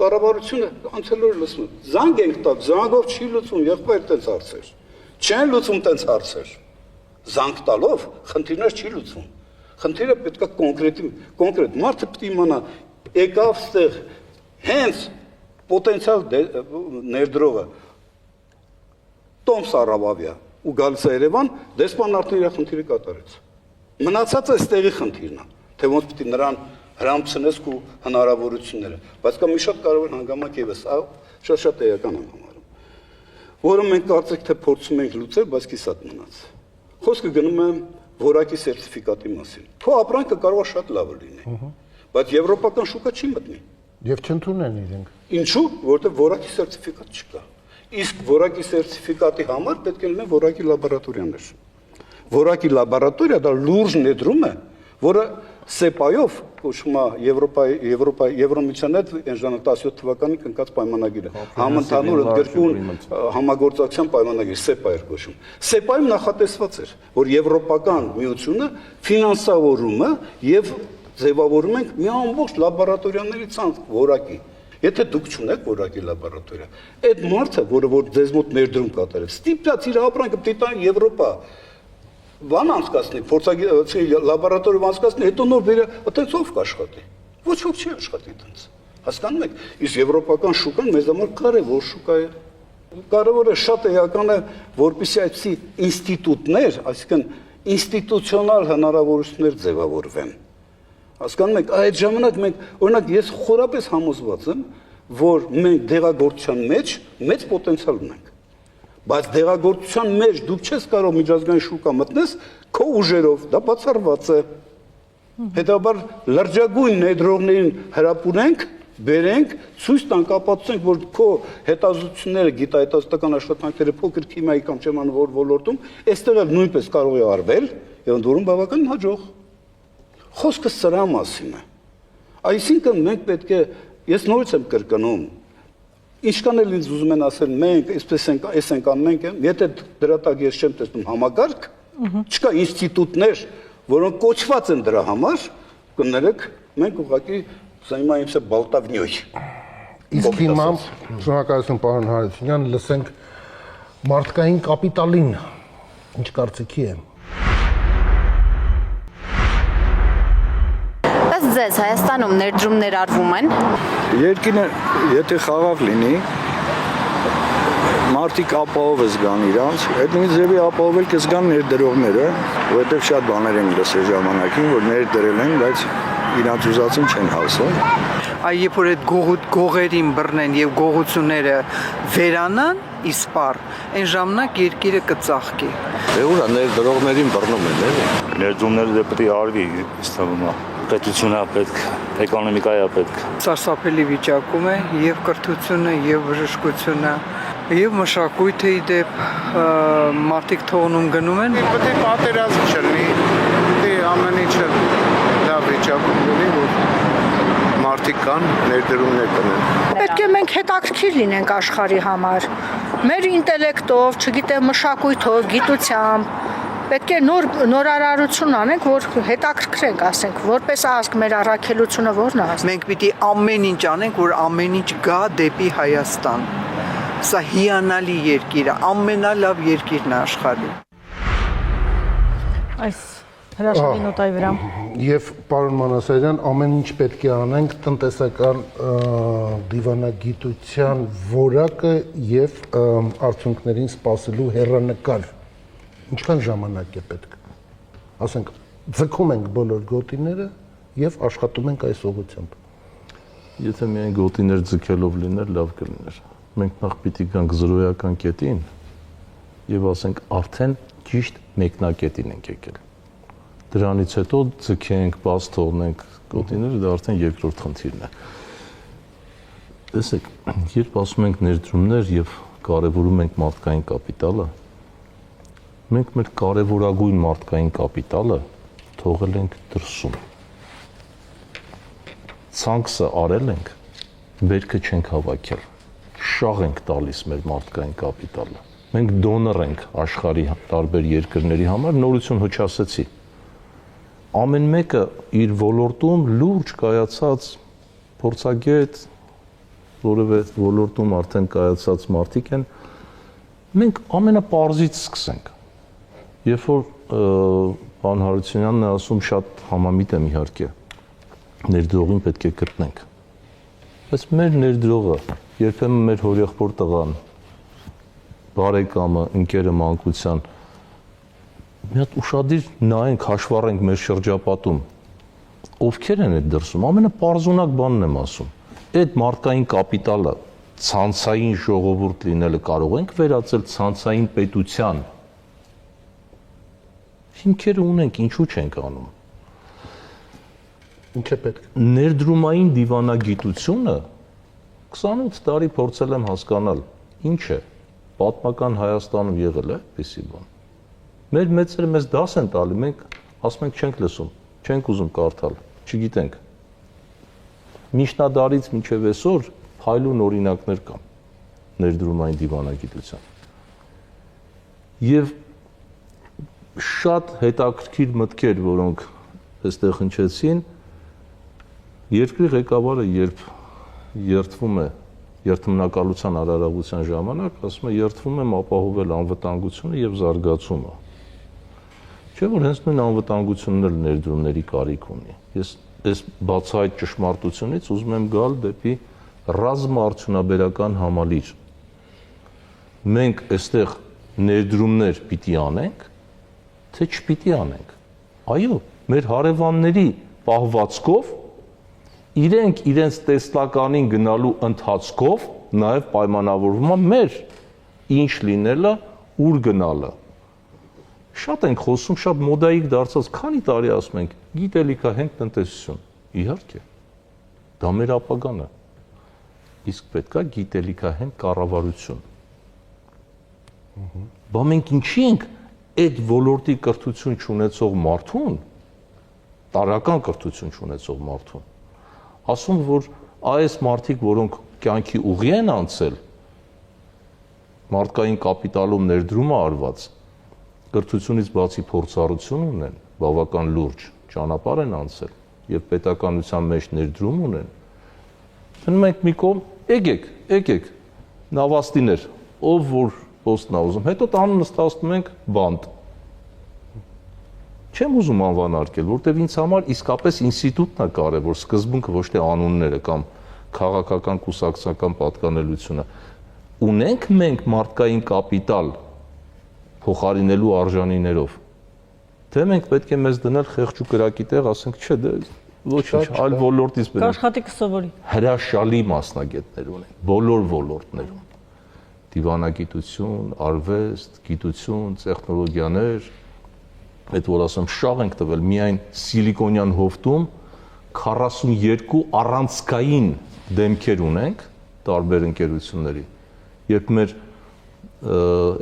Speaker 12: կառավարությունը անցել օր լսում, զանգ ենք տալ, զանգով չի լուծում, եղբայր տենց հարցեր։ Չեն լուծում տենց հարցեր։ Զանգ տալով խնդիրներ չի լուծում։ Խնդիրը պետք է կոնկրետ մարդը պետք է իմանա, եկավ ստեղ հենց պոտենցիալ ներդրողը Տոմս Արավավյա ու գալիս է Երևան, դեսպանատները խնդիրը կատարեց։ Մնացածը այստեղի խնդիրն է, թե ոնց պետք է նրան հրամցնես ու հնարավորությունները, բայց կա մի շատ կարևոր հանգամանք եւս, շատ էական եմ համարում, որը մենք կարծեք թե փորձում ենք լուծել, բայց կիսատ մնաց։ Խոսքը գնում է որակի սերտիֆիկատի մասին։ Քո ապրանքը կարող է շատ լավը լինի, բայց եվրոպական շուկա չի մտնի։
Speaker 7: Եվ չընդունեն իրենք։
Speaker 12: Ինչու՞, որտեղ որակի սերտիֆիկատ չկա։ Իսկ որակի սերտիֆիկատի համար պետք է լինեն որակի լաբորատորիաներ։ Որակի լաբորատորիա դա լուրջ ներդրում է, որը SEPA-ով կոչվում է Եվրոմիության հետ 17 թվականին կնքած պայմանագիրը, համընդհանուր ընդգրկուն համագործակցության պայմանագիր SEPA էր կոչվում։ SEPA-ում նախատեսված էր, որ Եվրոպական միությունը ֆինանսավորումը եւ ձևավորում ենք մի ամբողջ լաբորատորիաների ցանց որակի։ Եթե դուք չունեք որակի լաբորատորիա, այդ մարդը, որ ձեզ մոտ ներդրում կատարել, ստիպված իր ապրանքը պետք է Եվրոպա բան անցկացնի, փորձագիտական լաբորատորիա անցկացնի, հետո նոր բերե, այդպես ով կաշխատի։ Ոչ ոք չի աշխատի այդպես։ Հասկանում եք, իսկ եվրոպական շուկան մեզ համար կարևոր շուկա է։ Կարևորը շատ էական է, որպեսզի այդպիսի ինստիտուտներ, այսինքն ինստիտուցիոնալ հնարավորություններ ձևավորվեն։ Հասկանում եք, այդ ժամանակ մենք, օրինակ, ես խորապես համոզված եմ, որ մենք դեղագործության մեջ մեծ պոտենցիալ ունենք։ Բայց դեղագործության մեջ դուք չես կարող միջազգային շուկա մտնես քո ուժերով, դա բացառված է։ Հետաբար լրջագույն ներդրողներին հրապուրենք, բերենք, ցույց տանք, ապացուցենք, որ քո հետազոտությունները, գիտահետազոտական աշխատանքները փոքր քիմիայի կամ չեմանվոր ոլորտում, այստեղ էլ նույնպես կարող է արվել, եւ ընդ որում բավական հաջող։ Խոսքը սրա մասին է։ Այսինքն մենք պետք է, ես նորից եմ կրկնում, ինչքան էլ ինձ ուզում են ասել մենք, այսպես ենք, այս ենք անում ենք, եթե դրա տակ ես չեմ տեսնում համակարգ, չկա ինստիտուտներ, որոնք կոչված են դրա համար, կներեք, մենք ուղղակի զայմայիմся բալտավնյոյ։
Speaker 7: Իսկ հիմա, շնորհակալություն պարոն Հարությունյան, լսենք մարդկային կապիտալին, ինչ կարծիքի է։
Speaker 13: Ձեզ Հայաստանում ներդրումներ արվում են։
Speaker 14: Երկինը եթե խաղաղ լինի, մարդիկ ապահով զգան իրանց, այդ նույն ձևի ապահովել կզգան ներդրողները, որովհետև շատ բաներ են լսել ժամանակին, որ ներդրել են, բայց իրանց ուզածին չեն հասել։
Speaker 15: Երբ որ այդ գողերին բռնեն եւ գողությունները վերանան, իսպար, այն ժամանակ երկիրը կծաղկի։
Speaker 16: Դե ուրա ներդրողներին բռնում են, էլի։ Ներդրումները դե պետք է արվի, ըստ ումա։ Պետությունն է պետք, էկոնոմիկան է պետք։
Speaker 15: Սարսափելի վիճակում է եւ կրթությունը, եւ բժշկությունը, եւ մշակույթը իդեպ մարդիկ թողնում գնում են։
Speaker 17: Պետք է պատերազմ չլինի, պետք է ամեն ինչը լավ վիճակում լինի, որ մարդիկ կան, ներդրումներ կնեն։
Speaker 18: Պետք է մենք հետաքրքիր լինենք աշխարհի համար։ Մեր ինտելեկտով, չգիտեմ, մշակույթով, գիտությամբ պետք է նորարարություն անենք, որ հետաքրքրենք, ասենք, որպես ազգ մեր առաքելությունը ո՞րն է։
Speaker 15: Մենք պիտի ամեն ինչ անենք, որ ամեն ինչ գա դեպի Հայաստան։ Սա հիանալի երկիր է, ամենալավ երկիրն է աշխարհում։
Speaker 8: Այս հրաշալի նոտայի վրա։
Speaker 7: Եվ պարոն Մանասարյան, ամեն ինչ պետք է անենք տնտեսական դիվանագիտության որակը եւ արդյունքներին սպասելու հեռանկար։ Ինչքան ժամանակ է պետք։ Ասենք, ձգում ենք բոլոր գոտիները եւ աշխատում ենք այս ուղղությամբ։
Speaker 9: Եթե միայն գոտիներ ձգելով լիներ, լավ կլիներ։ Մենք նախ պիտի գանք զրոյական կետին եւ ասենք արդեն ճիշտ մեկնակետին ենք եկել։ Դրանից հետո ձգենք, բաց թողնենք գոտիները, դա արդեն երկրորդ խնդիրն է։ Տեսեք, երբ ասում ենք ներդրումներ եւ կարեւորում ենք մարդկային կապիտալը, մենք մեր կարևորագույն մարդկային կապիտալը թողել ենք դրսում։ Ցանքսը արել ենք, բերքը չենք հավաքել։ Շաղ ենք տալիս մեր մարդկային կապիտալը։ Մենք դոնոր ենք աշխարհի տարբեր երկրների համար, նորություն հոչասեցի։ Ամեն մեկը իր ոլորտում լուրջ կայացած փորձագետ, որևէ ոլորտում արդեն կայացած մարդիկ են, մենք ամենապարզից սկսենք։ Երբ որ պարոն Հարությունյանն է ասում, շատ համամիտ եմ իհարկե, ներդրողին պետք է գտնենք։ Բայց մեր ներդրողը, երբեմն մեր հորեղբոր տղան, բարեկամը, ընկերը մանկության, մի հատ ուշադիր նայենք, հաշվառենք մեր շրջապատում, ովքեր են այդ դրսում, ամենապարզունակ բանն եմ ասում, այդ մարդկային կապիտալը ցանցային ժողովուրդ լինելը կարող ենք վերածել ցանցային պետության։ Հիմքերը ունենք, ինչու չենք անում։
Speaker 7: Ինչ է պետք։
Speaker 9: Ներդրումային դիվանագիտությունը 28 տարի փորձել եմ հասկանալ, ինչ է։ Պատմական Հայաստանում եղել է այդպիսի բան։ Մեր մեծերը մեզ դաս են տալի, մենք ասում ենք չենք լսում, չենք ուզում կարդալ, չգիտենք։ Միջնադարից մինչև այսօր փայլուն օրինակներ կան ներդրումային դիվանագիտության։ Եվ շատ հետաքրքիր մտքեր, որոնք այստեղ հնչեցին, երկրի ղեկավարը երբ երթվում է երթմնակալության արարողության ժամանակ, ասում է երթվում եմ ապահովել անվտանգությունը եւ զարգացումը։ Չէ՞ որ հենց նույն անվտանգությունն էլ ներդրումների կարիք ունի։ Ես այս բացահայտ ճշմարտությունից ուզում եմ գալ դեպի ռազմաարդյունաբերական համալիր։ Մենք այստեղ ներդրումներ պիտի անենք, թե չպիտի անենք։ Այո, մեր հարևանների պահվածքով իրենք իրենց տեսլականին գնալու ընթացքով նաև պայմանավորվում է մեր ինչ լինելը, ուր գնալը։ Շատ ենք խոսում, շատ մոդայիկ դարձած, քանի տարի ասում ենք, գիտելիքահենք տնտեսություն։ Իհարկե, դա մեր ապագան է։ Իսկ պետք է գիտելիքահենք կառավարություն։ Բա մենք ինչի ենք այդ ոլորտի կրթություն չունեցող մարդուն, տարրական կրթություն չունեցող մարդուն, ասում, որ այս մարդիկ, որոնք կյանքի ուղի են անցել, մարդկային կապիտալում ներդրումը արված, կրթությունից բացի փորձառություն ունեն, բավական լուրջ ճանապարհ են անցել եւ պետականության մեջ ներդրում ունեն։ Մնում ենք մի կողմ, եկեք, նավաստիներ, ով որ պոստն է ուզում, հետո տանում նստացնում ենք բանտ։ Չեմ ուզում անվանարկել, որտեվ ինձ համար իսկապես ինստիտուտն է կարևոր, սկզբունքը ոչ թե անունները կամ քաղաքական կուսակցական պատկանելությունը։ Ունենք մենք մարդկային կապիտալ փոխարինելու արժանիներով։ Թե մենք պետք է մեզ դնել խեղճ ու կրակի տեղ, ասենք, չէ, դե ոչինչ, այլ ոլորտից բերենք։
Speaker 8: Աշխատի կսովորի։
Speaker 9: Հրաշալի մասնագետներ ունենք, բոլոր ոլորտներում։ Դիվանագիտություն, արվեստ, գիտություն, տեխնոլոգիաներ, այդ որ ասեմ, շաղ ենք տվել միայն Սիլիկոնյան հովտում 42 առանցքային դեմքեր ունենք տարբեր ընկերությունների։ Երբ մեր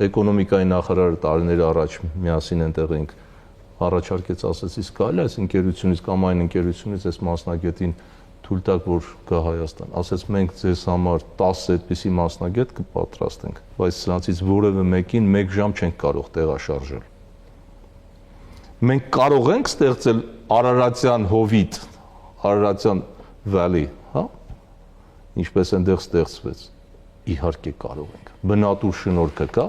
Speaker 9: էկոնոմիկայի նախարարը տարիներ առաջ միասին այնտեղ ենք առաջարկեց, ասեց, իսկ կարելի է այս ընկերությունից կամ այն ընկերությունից այս մասնագետին թույլ տաք, որ գա Հայաստան։ Ասեց, մենք ձեզ համար 10 այդպիսի մասնագետ կպատրաստենք, բայց սրանցից որևէ մեկին 1 ժամ չենք կարող տեղաշարժել։ Մենք կարող ենք ստեղծել Արարատյան հովիտ, Արարատյան Valley, հա? Ինչպես այնտեղ ստեղծվեց։ Իհարկե կարող ենք։ Բնատուր շնորհքը կա,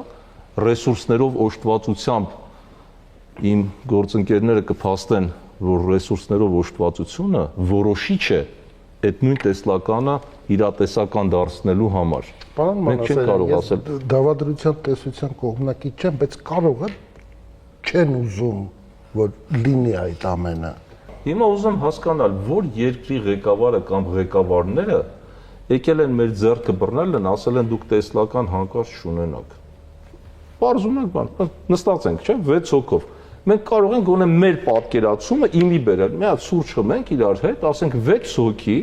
Speaker 9: ռեսուրսներով օժտվածությամբ իմ գործընկերները կփաստեն, որ ռեսուրսներով օժտվածությունը որոշիչ է այդ նույն տեսլականը իրատեսական դարձնելու համար։ Մենք չենք կարող ասել
Speaker 7: դավադրության տեսության կողմնակից չեմ, բայց կարող է չեն ուզում, որ լինի այդ ամենը։
Speaker 9: Հիմա ուզում հասկանալ, որ երկրի ղեկավարը կամ ղեկավարները եկել են մեր ձեռքը բռնել են, ասել են դուք տեսլական հանկարծ չունենաք։ Պարզունակ բան, նստած ենք, չէ՞, 6 հոգով։ Մենք կարող ենք գոնե մեր պատկերացումը իմի բերել, մի հատ սուրճ խմենք իրար հետ, ասենք 6 հոգի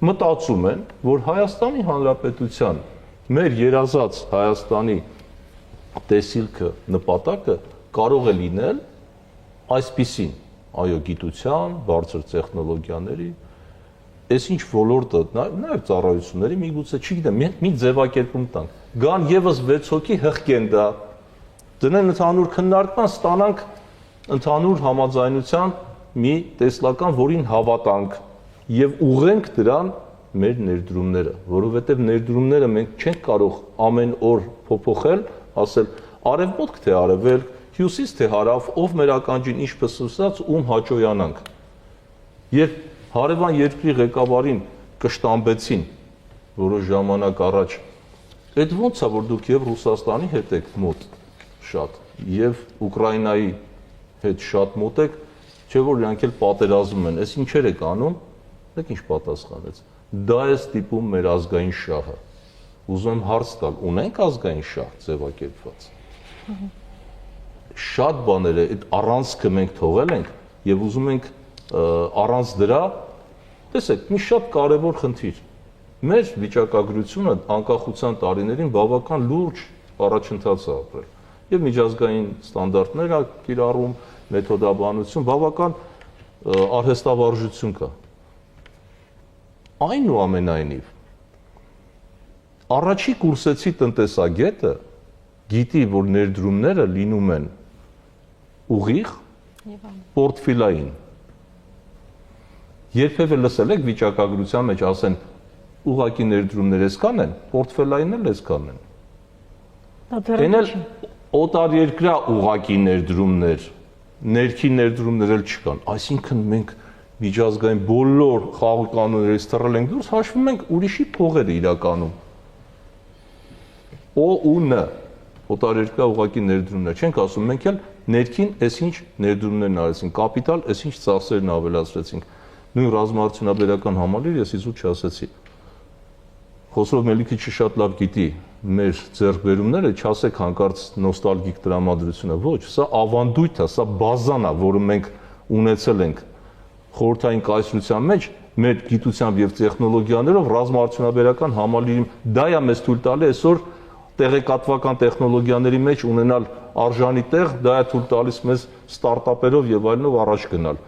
Speaker 9: մտածում են, որ Հայաստանի Հանրապետության մեր երազած Հայաստանի տեսիլքը, նպատակը կարող է լինել այսպիսին, այո, գիտության, բարձր տեխնոլոգիաների, այս ինչ ոլորտը, նաև ծառայությունների, միգուցե, չգիտեմ, մի ձևակերպում տանք, գան եւս 6 հոգի հղկեն դա, դնեն ընդհանուր քննարկման, ստանանք ընդհանուր համաձայնության մի տեսլական, որին հավատանք եւ ուղենք դրան մեր ներդրումները, որովհետեւ ներդրումները մենք չենք կարող ամեն օր փոփոխել, ասել արևմուտք թե արևելք, հյուսիս թե հարավ, ով մեր ականջին ինչպես ասած, ում հաճոյանանք։ Երբ հարևան երկրի ղեկավարին կշտամբեցին որոշ ժամանակ առաջ, այդ ո՞նց է, որ դուք եւ Ռուսաստանի հետ եք մոտ շատ եւ Ուկրաինայի հետ շատ մոտ եք, չէ՞ որ իրանք էլ պատերազմում են, այս ինչեր եք անում, դեք ինչ պատասխանեց։ Դա է ստիպում մեր ազգային շահը։ Ուզում եմ հարց տալ, ունենք ազգային շահ ձևակերպված։ շատ բաներ է, այդ առանցքը մենք թողել ենք եւ ուզում ենք առանց դրա, տեսեք, մի շատ կարևոր խնդիր։ Մեր վիճակագրությունը անկախության տարիներին բավական լուրջ առաջընթաց է ապրել։ Եվ միջազգային ստանդարտներ ա կիրառում, մեթոդաբանություն, բավական արհեստավարժություն կա։ Այնուամենայնիվ, առաջի կուրսեցի տնտեսագետը գիտի, որ ներդրումները լինում են ուղիղ, պորտֆիլային։ Երբևէ լսել եք վիճակագրության մեջ ասեն ուղղակի ներդրումներ էսքան են, պորտֆելային էլ էսքան են։ Այն էլ օտարերկրյա ուղղակի ներդրումներ, ներքին ներդրումներ էլ չկան։ Այսինքն մենք միջազգային բոլոր խաղ կանոններից թռել ենք դուրս, հաշվում ենք ուրիշի փողերը իրականում։ ՕՈՒՆ օտարերկրյա ուղղակի ներդրումներ, չենք ասում, մենք էլ ներքին այսինչ ներդրումներն արեցինք, կապիտալ այսինչ ծախսերն ավելացրեցինք։ Նույն ռազմաարդյունաբերական համալիր ես իզուր չասեցի։ Խոսրով Մելիքիչը շատ լավ գիտի մեր ձեռքբերումները, չասեք հանկարծ նոստալգիկ տրամադրությունը, ոչ, սա ավանդույթ է, սա բազան է, որը մենք ունեցել ենք խորհրդային կայսրության մեջ, մեր գիտությամբ եւ տեխնոլոգիաներով ռազմաարդյունաբերական համալիրի, դա է մեզ թույլ տալի այսօր տեղեկատվական տեխնոլոգիաների մեջ ունենալ արժանի տեղ, դա է թույլ տալիս մեզ ստարտափերով եւ այլնով առաջ գնալ։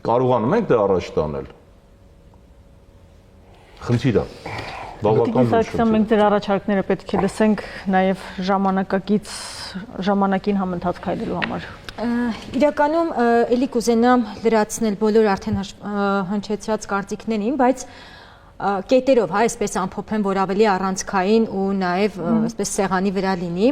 Speaker 9: Կարողանում ենք դա առաջ տանել։ Խնդիրը բավական լուրջ է։
Speaker 8: Մենք ձեր առաջարկները պետք է լսենք նաև ժամանակին համընթաց քայլելու համար։
Speaker 11: Իրականում էլի կուզենամ լրացնել բոլոր արդեն հնչեցրած կարծիքներին, բայց կետերով, այսպես ամփոփեմ, որ ավելի առանցքային ու նաև այսպես սեղանի վրա լինի։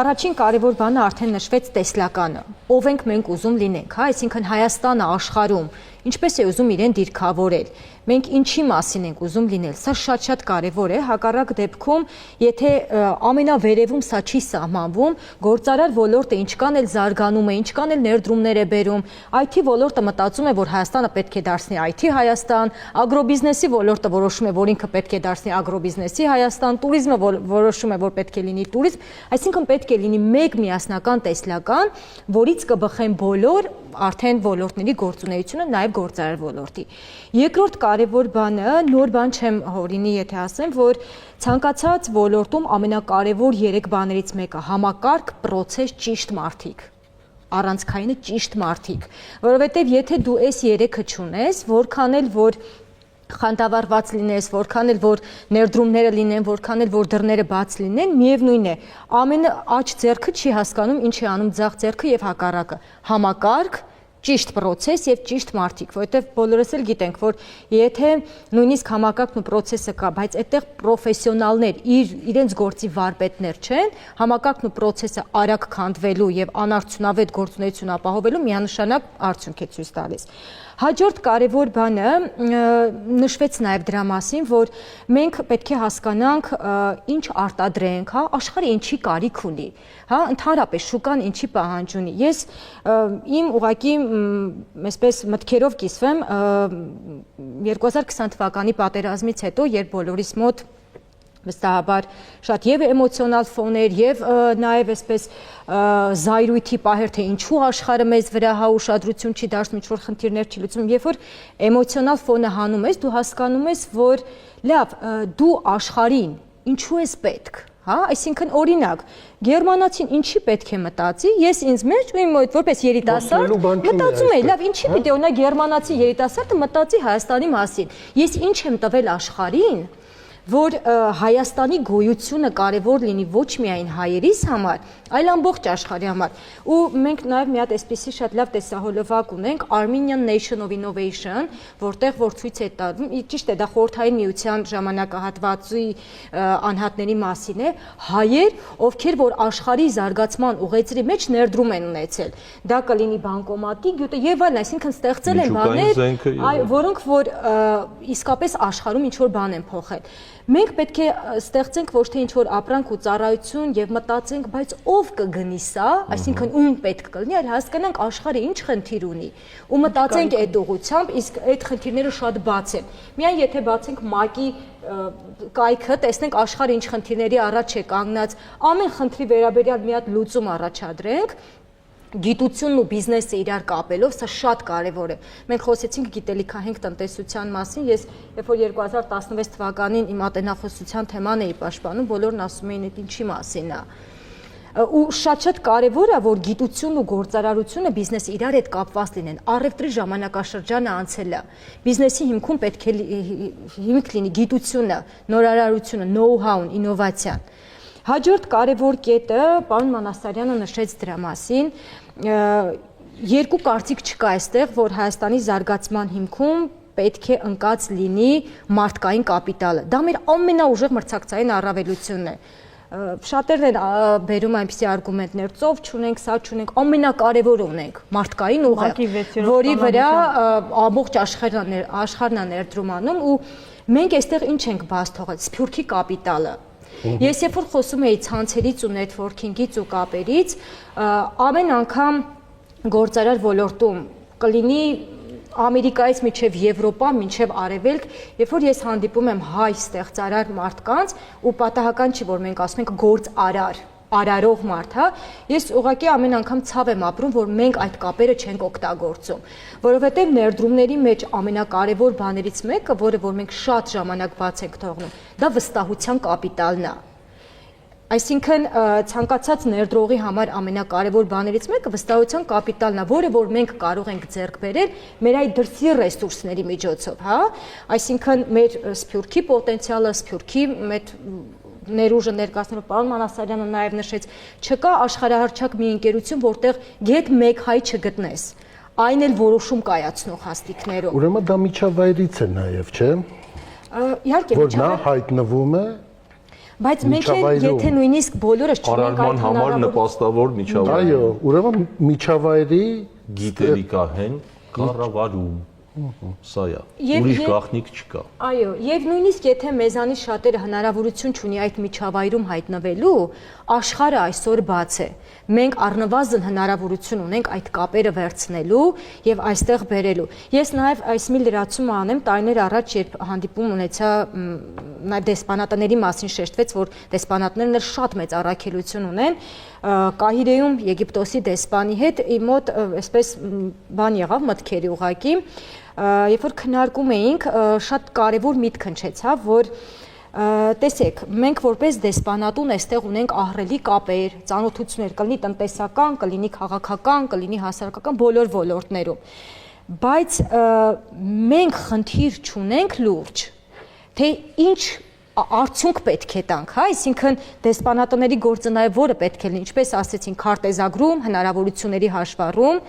Speaker 11: Առաջին կարևոր բանը արդեն նշվեց տեսլականը։ Ով ենք մենք ուզում լինենք, այսինքն Հայաստանը աշխարհում ինչպես է ուզում իրեն դիրքավորել։ Մենք ինչի մասին ենք ուզում լինել, սա շատ կարևոր է, հակառակ դեպքում, եթե ամենավերևում սա չի սահմանվում, գործարար ոլորտը ինչքան էլ զարգանում է, ինչքան էլ ներդրումներ է բերում, IT ոլորտը մտածում է, որ Հայաստանը պետք է դարձնի IT Հայաստան, ագրոբիզնեսի ոլորտը որոշում է, որ ինքը պետք է դարձնի ագրոբիզնեսի Հայաստան, туриզմը որոշում է, որ պետք է լինի туриզմ, այսինքն պետք է լինի մեկ միասնական տեսլական, որից կբխեն բոլոր արդեն ոլորտների գործունեությունը, նաև գործարար ոլորտի։ Երկրորդ կարևոր բանը, նոր բան չեմ հորինի, եթե ասեմ, որ ցանկացած ոլորտում ամենակարևոր 3 բաներից մեկը համակարգ, պրոցես, ճիշտ մարդիկ։ Առանցքայինը ճիշտ մարդիկ, որովհետև եթե դու այս 3-ը չունես, որքան էլ որ խանդավառված լինես, որքան էլ որ ներդրումները լինեն, որքան էլ որ դռները բաց լինեն, միևնույն է, ամենը աջ ձեռքը չի հասկանում ինչ է անում ձախ ձեռքը եւ հակառակը։ Համակարգ, ճիշտ պրոցես եւ ճիշտ մարդիկ, որովհետեւ բոլորս էլ գիտենք, որ եթե նույնիսկ համակարգն ու պրոցեսը կա, բայց այդտեղ պրոֆեսիոնալներ իրենց գործի վարպետներ չեն, համակարգն ու պրոցեսը արագ քանդվելու եւ անարդյունավետ գործունեություն ապահովելու միանշանակ արդյունք է ցույց տալիս։ Հաջորդ կարևոր բանը նշվեց նաև դրա մասին, որ մենք պետք է հասկանանք ինչ արտադրենք, աշխարհը ինչի կարիք ունի, ընդհանրապես շուկան ինչի պահանջ ունի։ Ես իմ ուղղակի այսպես մտքերով կիսվեմ 2020 թվականի պատերազմից հետո, երբ բոլորիս մոտ վստահաբար շատ եւ էմոցիոնալ ֆոներ եւ նաեւ այսպես զայրույթի պահեր, թե ինչու աշխարհը մեզ վրա ուշադրություն չի դարձնում, ինչ որ խնդիրներ չի լուծում, երբ որ էմոցիոնալ ֆոնը հանում ես, դու հասկանում ես, որ լավ, դու աշխարհին ինչու ես պետք, այսինքն օրինակ, գերմանացին ինչի պետք է մտածի, ես ինձ մեջ ու իմ մոտ որպես երիտասարդ մտածում եմ, լավ, ինչի պետք է օրինակ գերմանացի երիտասարդը մտածի Հայաստանի մասին, ես ինչ եմ տվել աշխարհին, որ Հայաստանի գոյությունը կարևոր լինի ոչ միայն հայերիս համար, այլ ամբողջ աշխարհի համար։ Ու մենք նաև մի հատ այսպիսի շատ լավ տեսահոլովակ ունենք Armenian Nation of Innovation, որտեղ որ ցույց է տալում, ճիշտ է, դա խորհրդային միության ժամանակահատվածի անհատների մասին է, հայեր, ովքեր որ աշխարհի զարգացման ուղեծրի մեջ ներդրում են ունեցել։ Դա կլինի բանկոմատի գյուտը եւ այլն, այսինքն ստեղծել են բաներ, որոնք որ իսկապես աշխարհում ինչ որ բան են փոխել։ Մենք պետք է ստեղծենք ոչ թե ինչ-որ ապրանք ու ծառայություն եւ մտածենք, բայց ով կգնի սա, այսինքն ում պետք կլինի, այլ հասկանանք աշխարհը ինչ խնդիր ունի ու մտածենք այդ ուղղությամբ, իսկ այդ խնդիրները շատ բաց են։ Միայն եթե բացենք ՄԱԿ-ի կայքը, տեսնենք աշխարհը ինչ խնդիրների առաջ է կանգնած, ամեն խնդրի վերաբերյալ մի հատ լուծում առաջադրենք, գիտությունն ու բիզնեսը իրար կապելով, սա շատ կարևոր է։ Մենք խոսեցինք գիտելիքահենք տնտեսության մասին, ես երբ որ 2016 թվականին իմ ատենախոսության թեման էի պաշտպանում, բոլորն ասում էին, այդ ինչի մասին է։ Ու շատ կարևոր է, որ գիտությունն ու գործարարությունը բիզնեսը իրար հետ կապված լինեն։ Առևտրի ժամանակաշրջանը անցել է։ Բիզնեսի հիմքում պետք է հիմք լինի գիտությունը, նորարարությունը, know-how-ն, ինովացիան։ Հաջորդ կարևոր կետը, պարոն Մանասարյանը նշեց դրա մասին, երկու կարծիք չկա այստեղ, որ Հայաստանի զարգացման հիմքում պետք է ընկած լինի մարդկային կապիտալը։ Դա մեր ամենաուժեղ մրցակցային առավելությունն է։ Շատերն են բերում այնպիսի արգումենտներ, ծով չունենք, սա չունենք, ամենակարևորը ունենք մարդկային ուղեղ, որի վրա ամբողջ աշխարհն է ներդրում անում ու մենք այստեղ ինչ ենք բաց թողել, սփյուռքի կապիտալը։ Ես երբ որ խոսում էի ցանցերից ու նեթվորքինգից ու կապերից, ամեն անգամ գործարար ոլորտում կլինի Ամերիկայից մինչև Եվրոպա, մինչև Արևելք, երբ որ ես հանդիպում եմ հայ ստեղծարար մարդկանց ու պատահական չի, որ մենք ասում ենք գործարար, արարող մարդ, հա, ես ուղղակի ամեն անգամ ցավ եմ ապրում, որ մենք այդ կապերը չենք օգտագործում, որովհետև ներդրումների մեջ ամենակարևոր բաներից մեկը, որը որ մենք շատ ժամանակ բաց ենք թողնում, դա վստահության կապիտալն է։ Այսինքն ցանկացած ներդրողի համար ամենակարևոր բաներից մեկը վստահության կապիտալն է, որը որ մենք կարող ենք ձեռք բերել մեր այդ դրսի ռեսուրսների միջոցով, հա, այսինքն մեր սփյուռքի պոտենցիալը, սփյուռքի մեր ներուժը ներկայացնելով պարոն Մանասարյանը նաև նշեց, չկա աշխարհահռչակ մի ընկերություն, որտեղ գեթ մեկ հայ չգտնես, այն էլ որոշում կայացնող հաստիկներով։
Speaker 7: Ուրեմն դա միջավայրից է նաև, չէ՞։
Speaker 11: Իհարկե,
Speaker 7: որ նա հայտնվում է
Speaker 11: բայց մենք եթե նույնիսկ բոլորս չունենք այդ
Speaker 9: համար նպաստավոր միջավայր։
Speaker 7: Այո, ուրեմն միջավայրի
Speaker 9: գիտելիքահեն կառավարում։ Սա է։ Ուրիշ գաղտնիք չկա։
Speaker 11: Այո, եւ նույնիսկ եթե մեզանից շատերը հնարավորություն չունի այդ միջավայրում հայտնվելու, աշխարհը այսօր բաց է։ Մենք առնվազն հնարավորություն ունենք այդ կապերը վերցնելու եւ այստեղ բերելու։ Ես նաեւ այս մի լրացում անեմ, տարիներ առաջ երբ հանդիպում ունեցա նաեւ դեսպանատների մասին շեշտվեց, որ դեսպանատներն էլ շատ մեծ առաքելություն ունեն, Կահիրեում Եգիպտոսի դեսպանի հետ իմ մոտ այսպես բան եղավ մտքերի ուղակի, երբ որ քննարկում էինք, շատ կարևոր միտք հնչեցավ, որ տեսեք, մենք որպես դեսպանատուն այստեղ ունենք ահռելի կապեր, ծանոթություններ, կլինի տնտեսական, կլինի քաղաքական, կլինի հասարակական բոլոր ոլորտներում, բայց մենք խնդիր չունենք լուրջ, թե ինչ արդյունք պետք է տանք, հա, այսինքն դեսպանատների գործը նաև որը պետք է լինի, ինչպես ասեցին, քարտեզագրում, հնարավորությունների հաշվառում,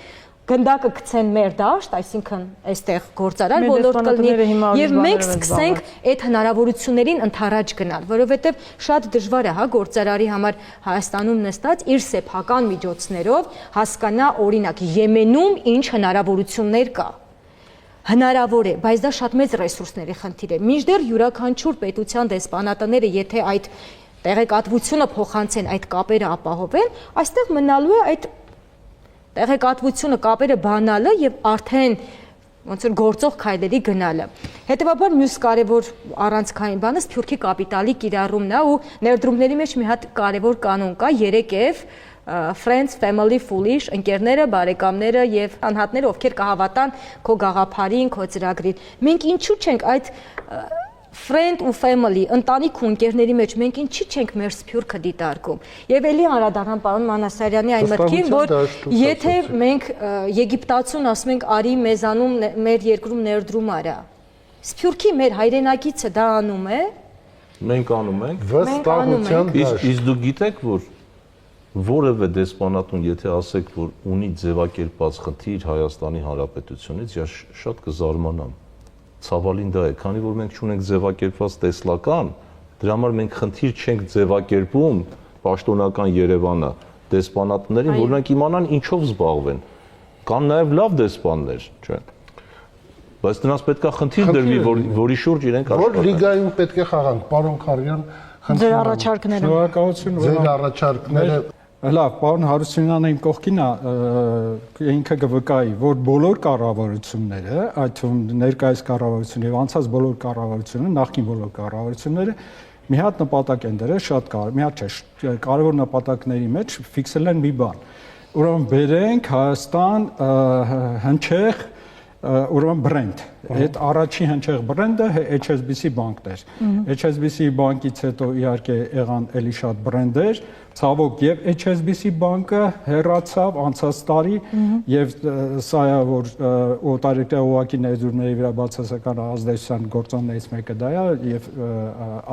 Speaker 11: գնդակը գցեն մեր դաշտ, այսինքն այստեղ գործարար ոլորտ կլինի եւ մենք սկսենք այդ հնարավորություններին ընթരാճ գնալ, որովհետեւ շատ դժվար է, հա, գործարարի համար Հայաստանում նստած իր սեփական միջոցներով հասկանա օրինակ Եմենում ինչ հնարավորություններ կա։ Հնարավոր է, բայց դա շատ մեծ ռեսուրսների խնդիր է։ Մինչդեռ յուրաքանչյուր պետության դեսպանատները, եթե այդ տեղեկատվությունը փոխանցեն, այդ կապերը ապահովեն, այստեղ մնալու է այդ տեղեկատվությունը, կապերը բանալը եւ արդեն ոնց որ գործող քայլերի գնալը։ Հետևաբար մյուս կարևոր առանցքային բանը սփյուռքի կապիտալի կիրառումն է ու ներդրումների մեջ մի հատ կարևոր կանոն կա 3F friends, family, foolish, ընկերները, բարեկամները եւ անհատները, ովքեր կհավատան քո գաղափարին, քո ծրագրին։ Մենք ինչու չենք այդ friend ու family, ընտանիք ու ընկերների մեջ մենք ինչի չենք մեր սփյուռքը դիտարկում։ Եվ ելի անդրադառնամ պարոն Մանասարյանի այն մտքին, որ եթե մենք եգիպտացուն ասում ենք արի մեզանում մեր երկրում ներդրում արա, սփյուռքի մեր հայրենակիցը դա անում է։
Speaker 9: Մենք անում ենք։
Speaker 7: Վստահության դաշտ։
Speaker 9: Իսկ դուք գիտեք, որ որևէ դեսպանատուն, եթե ասեք, որ ունի ձևակերպած խնդիր Հայաստանի Հանրապետությունից, ես շատ կզարմանամ։ Ցավալին դա է, քանի որ մենք չունենք ձևակերպված տեսլական, դրա համար մենք խնդիր չենք ձևակերպում պաշտոնական Երևանը դեսպանատներին, որ նրանք իմանան ինչով զբաղվեն։ Կան նաև լավ դեսպաններ, չէ՞։ Բայց նրանց պետք է խնդիր դրվի, որի շուրջ իրենք աշխատեն։
Speaker 7: Որ լիգայում պետք է խաղանք, պարոն Քարյան,
Speaker 8: ձեր առաջարկները։
Speaker 10: Շնորհակալություն,
Speaker 7: ձեր առաջարկները։
Speaker 10: Լավ, պարոն Հարությունյանը իմ կողքին է, ինքը կվկայի, որ բոլոր կառավարությունները, այդ թվում ներկայիս կառավարությունը եւ անցած բոլոր կառավարությունները, նախկին բոլոր կառավարությունները մի հատ նպատակ են դրել, շատ կարևոր, մի հատ չէ, կարևոր նպատակների մեջ ֆիքսել են մի բան։ ուրեմն բերենք Հայաստան հնչեղ ուրեմն բրենդ։ Այդ առաջի հնչեղ բրենդը HSBC բանկն էր։ HSBC բանկից հետո իհարկե եղան էլի շատ բրենդեր, ցավոք եւ HSBC բանկը հեռացավ անցած տարի եւ սա է որ օտարերկրյա ուղղակի ներդրումների վրա բացասական ազդեցության գործոններից մեկը դա է եւ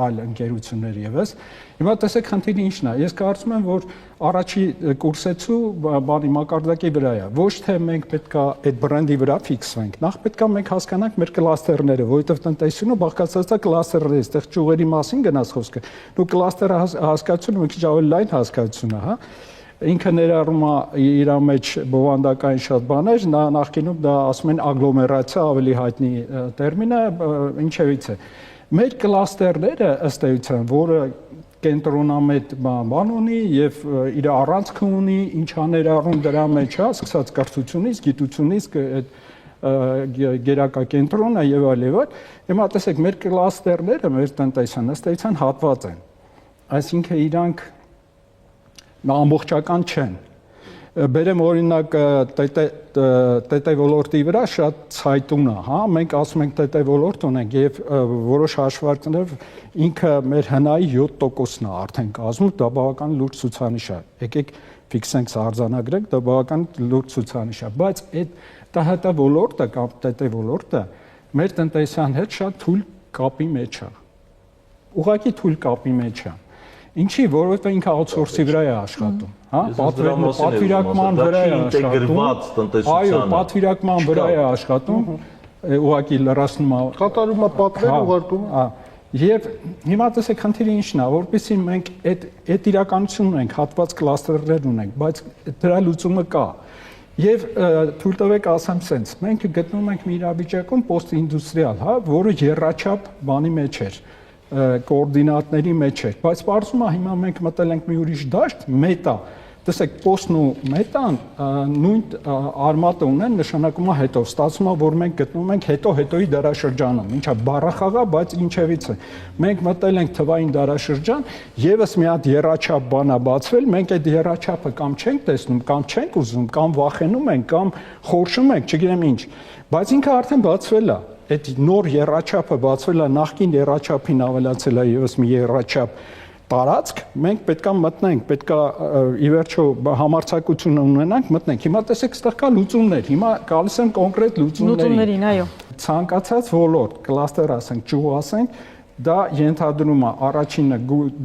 Speaker 10: այլ ընկերություններ եւս։ Հիմա տեսեք խնդիրը ինչն է։ Ես կարծում եմ որ առաջի կուրսեցու բանի մակարդակի վրա է։ Ոչ թե մենք պետքա այդ բրենդի վրա ֆիքսվենք։ Նախ պետքա մենք հասկանանք մեր կլաստերները, որովհետեւ տնտեսությունը բաղկացած է կլաստերներից, այդտեղ ճյուղերի մասին գնաց խոսքը։ Դու կլաստերը հասկացությունը մի քիչ ավելի լայն հասկացություն է, հա։ Ինքը ներառում է իր մեջ բովանդակային շատ բաներ, նախկինում դա ասում են ագլոմերացիա, ավելի հայտնի տերմին է, ինչևից է։ Մեր կլաստերները ըստ էության, որը կենտրոնամետ բան ունի եւ իր առանցքը ունի, ինչ աներառում դրա մեջ է, սկսած կրթությունից, գիտությունից, գերակա կենտրոնը եւ այլ եւ այլ։ Հիմա տեսեք, մեր կլաստերները, մեր տնտեսության ըստ էության հատված են։ Այսինքն իրանք ամբողջական չեն։ Բերեմ օրինակ ՏՏ ոլորտի վրա շատ ցայտուն է, հա, մենք ասում ենք ՏՏ ոլորտ ունենք եւ որոշ հաշվարկներով ինքը մեր հնայի 7%-ն է արդեն կազմում, դա բավական լուրջ ցուցանիշ է։ Եկեք ֆիքսենք, արձանագրենք, դա բավական լուրջ ցուցանիշ է, բայց այդ ՏՀՏ ոլորտը կամ ՏՏ ոլորտը մեր տնտեսության հետ շատ թույլ կապի մեջ է։ Ուղղակի թույլ կապի մեջ է։ Ինչի, որովհետեւ ինքը outsource-ի վրա է աշխատում, հա, պատվիրակման վրա է աշխատում։ Այո, պատվիրակման վրա է աշխատում, ուղղակի լրացնում է,
Speaker 7: կատարում է պատվեր ուղարկում։
Speaker 10: Եվ հիմա տեսեք խնդիրը ինչն է, որպեսզի մենք այդ իրականությունն ունենք, հատված կլաստերներ ունենք, բայց դրա լուծումը կա։ Եվ թույլ տվեք ասեմ սենց, մենք գտնվում ենք մի իրավիճակում post-industrial, հա, որը եռաչափ բանի մեջ էր, կոորդինատների մեջ էր, բայց պարզվում է հիմա մենք մտել ենք մի ուրիշ դաշտ, մետա։ Տեսեք, post-ն ու մետան նույն արմատը ունեն, նշանակում է հետո, ստացվում է, որ մենք գտնվում ենք հետոյի դարաշրջանում, ինչա բառախաղ է, բայց ինչևից է։ Մենք մտել ենք թվային դարաշրջան, եւս մի հատ եռաչափ բան է բացվել, մենք այդ եռաչափը կամ չենք տեսնում, կամ չենք ուզում, կամ վախենում ենք, կամ խորշում ենք, չգիտեմ ինչ, բայց ինքը արդեն բացվել է։ Այդ նոր եռաչափը բացվել է, նախկին եռաչափին ավելացել է եւս մի եռաչափ տարածք, մենք պետքա մտնենք, պետքա ի վերջո համարձակություն ունենանք, մտնենք։ Հիմա տեսեք, ստեղ կա լուծումներ։ Հիմա գալիս են կոնկրետ լուծումներին,
Speaker 8: այո։
Speaker 10: Ցանկացած ոլորտ, կլաստեր ասենք, ճյուղ ասենք, դա ենթադրում է առաջինը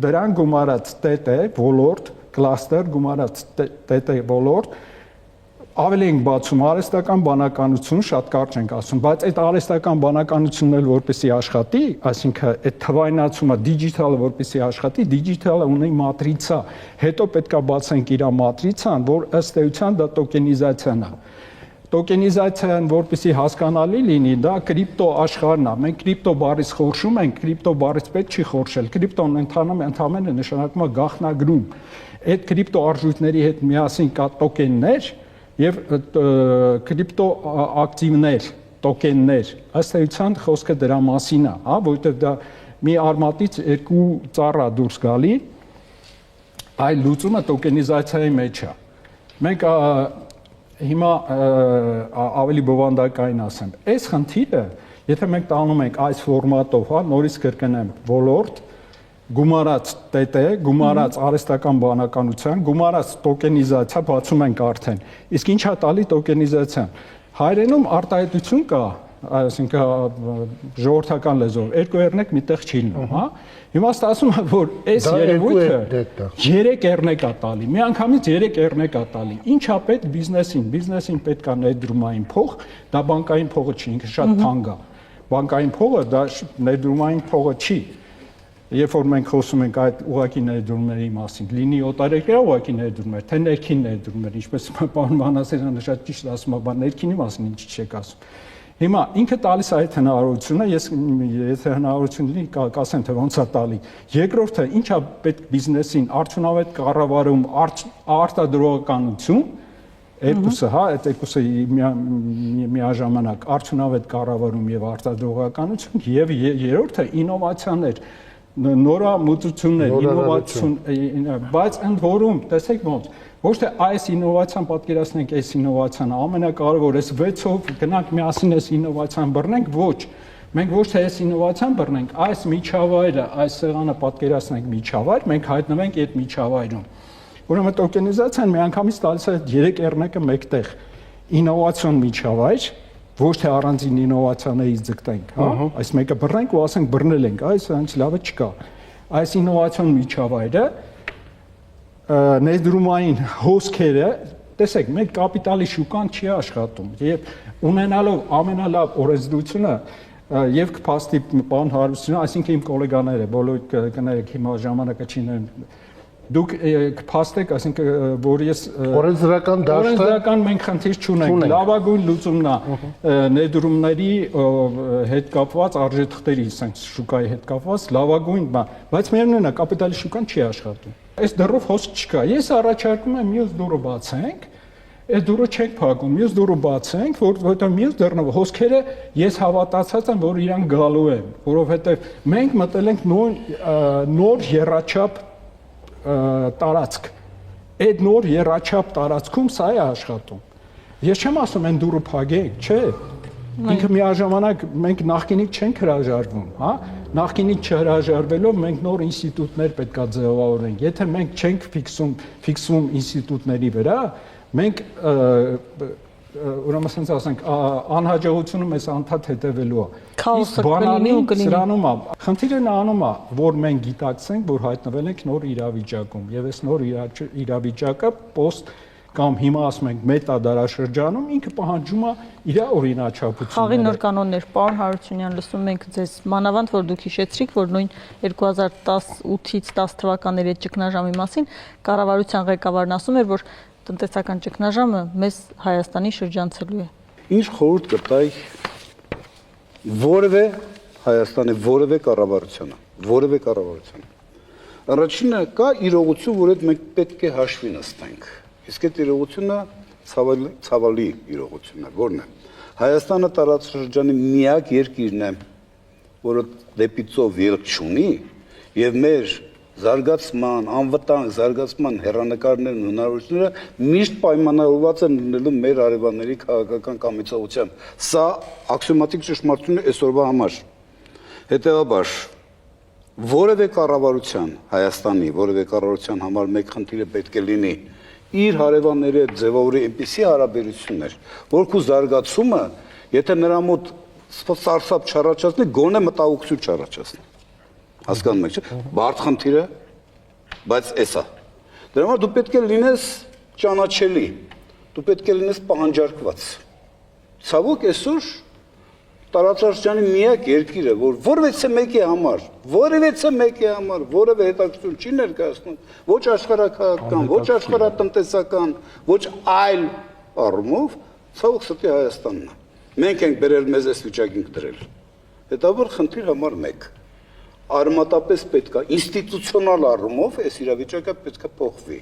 Speaker 10: դրան գումարած ՏՏ ոլորտ, կլաստեր գումարած ՏՏ ոլորտ, ավելի ենք բացում արհեստական բանականություն, շատ կարճ ենք ասում, բայց այդ արհեստական բանականությունն էլ որպեսզի աշխատի, այսինքն այդ թվայնացումը դիջիտալը որպեսզի աշխատի, դիջիտալը ունի մատրիցա, հետո պետքա բացենք իր մատրիցան, որ ըստ էության դա տոկենիզացիան է։ Տոկենիզացիան որպեսզի հասկանալի լինի, դա կրիպտո աշխարհն է։ Մենք կրիպտո բառից խորշում ենք, կրիպտո բառից պետք չի խորշել։ Կրիպտոն ընդհանրապես նշանակում է գաղտնագրում։ Այդ կրիպտո արժույթների հետ միասին կա տոկեններ եւ կրիպտո ակտիվներ, տոկեններ, ըստ էության խոսքը դրա մասին է, հա, որովհետեւ դա մի արմատից երկու ծառա դուրս գալի, այլ լուծումը տոկենիզացիայի մեջ է։ Մենք հիմա ավելի բովանդակային ասեմ, այս խնդիրը, եթե մենք տանում ենք այս ֆորմատով, հա, նորից կրկնեմ, ոլորտ, գումարած ՏՏ, գումարած արհեստական բանականության, գումարած տոկենիզացիա բացում ենք արդեն։ Իսկ ի՞նչ է տալի տոկենիզացիան։ Հայերենում արտահայտություն կա, այսինքն ժողովրդական լեզվով, երկու երնեք միտեղ չի լինում, հա։ Հիմա ստացվում է, որ այս երևույթը 3 երնեք է տալի, միանգամից 3 երնեք է տալի։ Ինչա պետք բիզնեսին պետք է ներդրումային փող, դա բանկային փողը չի, ինքը շատ թանկ է։ Բանկային փողը դա ներդրումային փողը չի։ Երբ որ մենք խոսում ենք այդ ուղղակի ներդրումների մասին, լինի օտարերկրյա ուղղակի ներդրումներ, թե ներքին ներդրումներ, ինչպես պարոն Մանասարյանը շատ ճիշտ ասում է, բան ներքինի մասին ինչ չեք ասում։ Հիմա ինքը տալիս է այդ հնարավորությունը, ես եթե հնարավորություն լինի, կասեմ թե ոնց է տալի։ Երկրորդը, ինչա պետք բիզնեսին արդյունավետ կառավարում, արտադրողականություն, երկուսը, հա, այդ երկուսը միաժամանակ արդյունավետ կառավարում եւ արտադրողականություն, եւ երրորդը ինովացիաներ։ նորամուծություններ, ինովացիոն, բայց ընդ որում, տեսեք ոնց, ոչ թե այս ինովացիան պատկերացնենք, այս ինովացիան ամենակարևոր, այս 6-ով գնանք միասին այս ինովացիան բռնենք, ոչ։ Մենք ոչ թե այս ինովացիան բռնենք, այս միջավայրը, այս սեղանը պատկերացնենք միջավայր, մենք հայտնվենք այդ միջավայրում։ Ուրեմն տոկենիզացիան միանգամից տալիս է 3 երնեկը մեկտեղ ինովացիոն միջավայր, ոչ թե առանձին ինովացիաներից ձգտենք, հա, այս մեկը բռնենք ու ասենք բռնել ենք, այս հենց լավը չկա։ Այս ինովացիոն միջավայրը ներդրումային հոսքերը, տեսեք, մեր կապիտալի շուկան չի աշխատում եւ ունենալով ամենալավ օրենսդրությունը եւ կփաստի պարոն Հարությունյանը, այսինքն իմ գոլեգաները, բոլոր կներեք հիմա ժամանակը չի դուք կփաստեք, այսինքն որ ես օրենսդրական մենք խնդիր չունենք, լավագույն լուծումն է ներդրումների հետ կապված արժեթղթերի, ասենք շուկայի հետ կապված լավագույնն է, բայց միևնույնն է կապիտալի շուկան չի աշխատում։ Այս դեռով հոսք չկա։ Ես առաջարկում եմ մյուս դուրը բացենք, այդ դուրը չենք փակում, մյուս դուրը բացենք, որովհետև մյուս դռնով հոսքերը ես հավատացած եմ, որ իրանք գալու են, որովհետև մենք մտել ենք նոր եռաչափ տարածք։ Այդ նոր եռաչափ տարածքում սա է աշխատում։ Ես չեմ ասում այն դուրը փակենք, չէ։ Ինքը միաժամանակ մենք նախկինից չենք հրաժարվում, հա։ Նախկինից չհրաժարվելով մենք նոր ինստիտուտներ պետք է ձևավորենք։ Եթե մենք չենք ֆիքսվում ինստիտուտների վրա, մենք ուրեմն ասենք ասենք անհաջողությունը մեզ անդադ հետևելու է։
Speaker 8: Քաոսը կլինի ու կլինի։
Speaker 10: Սրանում է։ Խնդիրը անում է, որ մենք գիտակցենք, որ հայտնվել ենք նոր իրավիճակում, եւ այս նոր իրավիճակը post կամ հիմա ասում ենք մետա դարաշրջանում ինքը պահանջում է իր օրինաչափությունները։
Speaker 8: Խաղի նոր կանոններ, պարոն Հարությունյան, լսում ենք ձեզ, մանավանդ որ դուք հիշեցրիք, որ նույն 2018-ից 10 թվականների այդ ճգնաժամի մասին կառավարության ղեկավարն ասում էր, որ տնտեսական ճգնաժամը մեզ Հայաստանի շրջանցելու է։
Speaker 12: Ինչ խորհուրդ կտայի որևէ Հայաստանի որևէ կառավարությանը։ Առաջինը կա իրողություն, որ այդ մենք պետք է հաշվի նստենք։ Իսկ այդ իրողությունը ցավալի իրողությունն է, որն է։ Հայաստանը տարածաշրջանի միակ երկիրն է, որը դեպի ծով ելք չունի, եւ մեր զարգացման, անվտանգ զարգացման հեռանկարներն ու հնարավորությունները միշտ պայմանավորված են լինելու մեր արևանների քաղաքական կամեցողությամբ։ Սա աքսիոմատիկ ճշմարտություն է այսօրվա համար։ Հետևաբար, որևէ կառավարության, Հայաստանի որևէ կառավարության համար մեկ խնդիրը պետք է լինի իր հարևանների հետ ձևավորի այնպիսի հարաբերություններ, որ քու զարգացումը, եթե նրա մոտ սարսափ չառաջացնի, գոնե մտահոգություն չառաջացնի։ Հասկանում եք, չէ՞։ Բարդ խնդիրը, բայց էսա։ Դրա համար դու պետք է լինես ճանաչելի, դու պետք է լինես պահանջարկված։ Ցավոք այսօր տարածաշրջանի միակ երկիրը, որ որևէ մեկի համար, որևէ հետաքրքրություն չի ներկայացնում, ոչ աշխարհակահաղական, ոչ աշխարհատնտեսական, ոչ այլ առումով, ցավոք սրտի Հայաստանն է։ Մենք ենք բերել մեզ այս վիճակին դրել։ Հետաբար խնդիր համար 1 արմատապես պետք է ինստիտուցիոնալ առումով այս իրավիճակը պետք է փոխվի։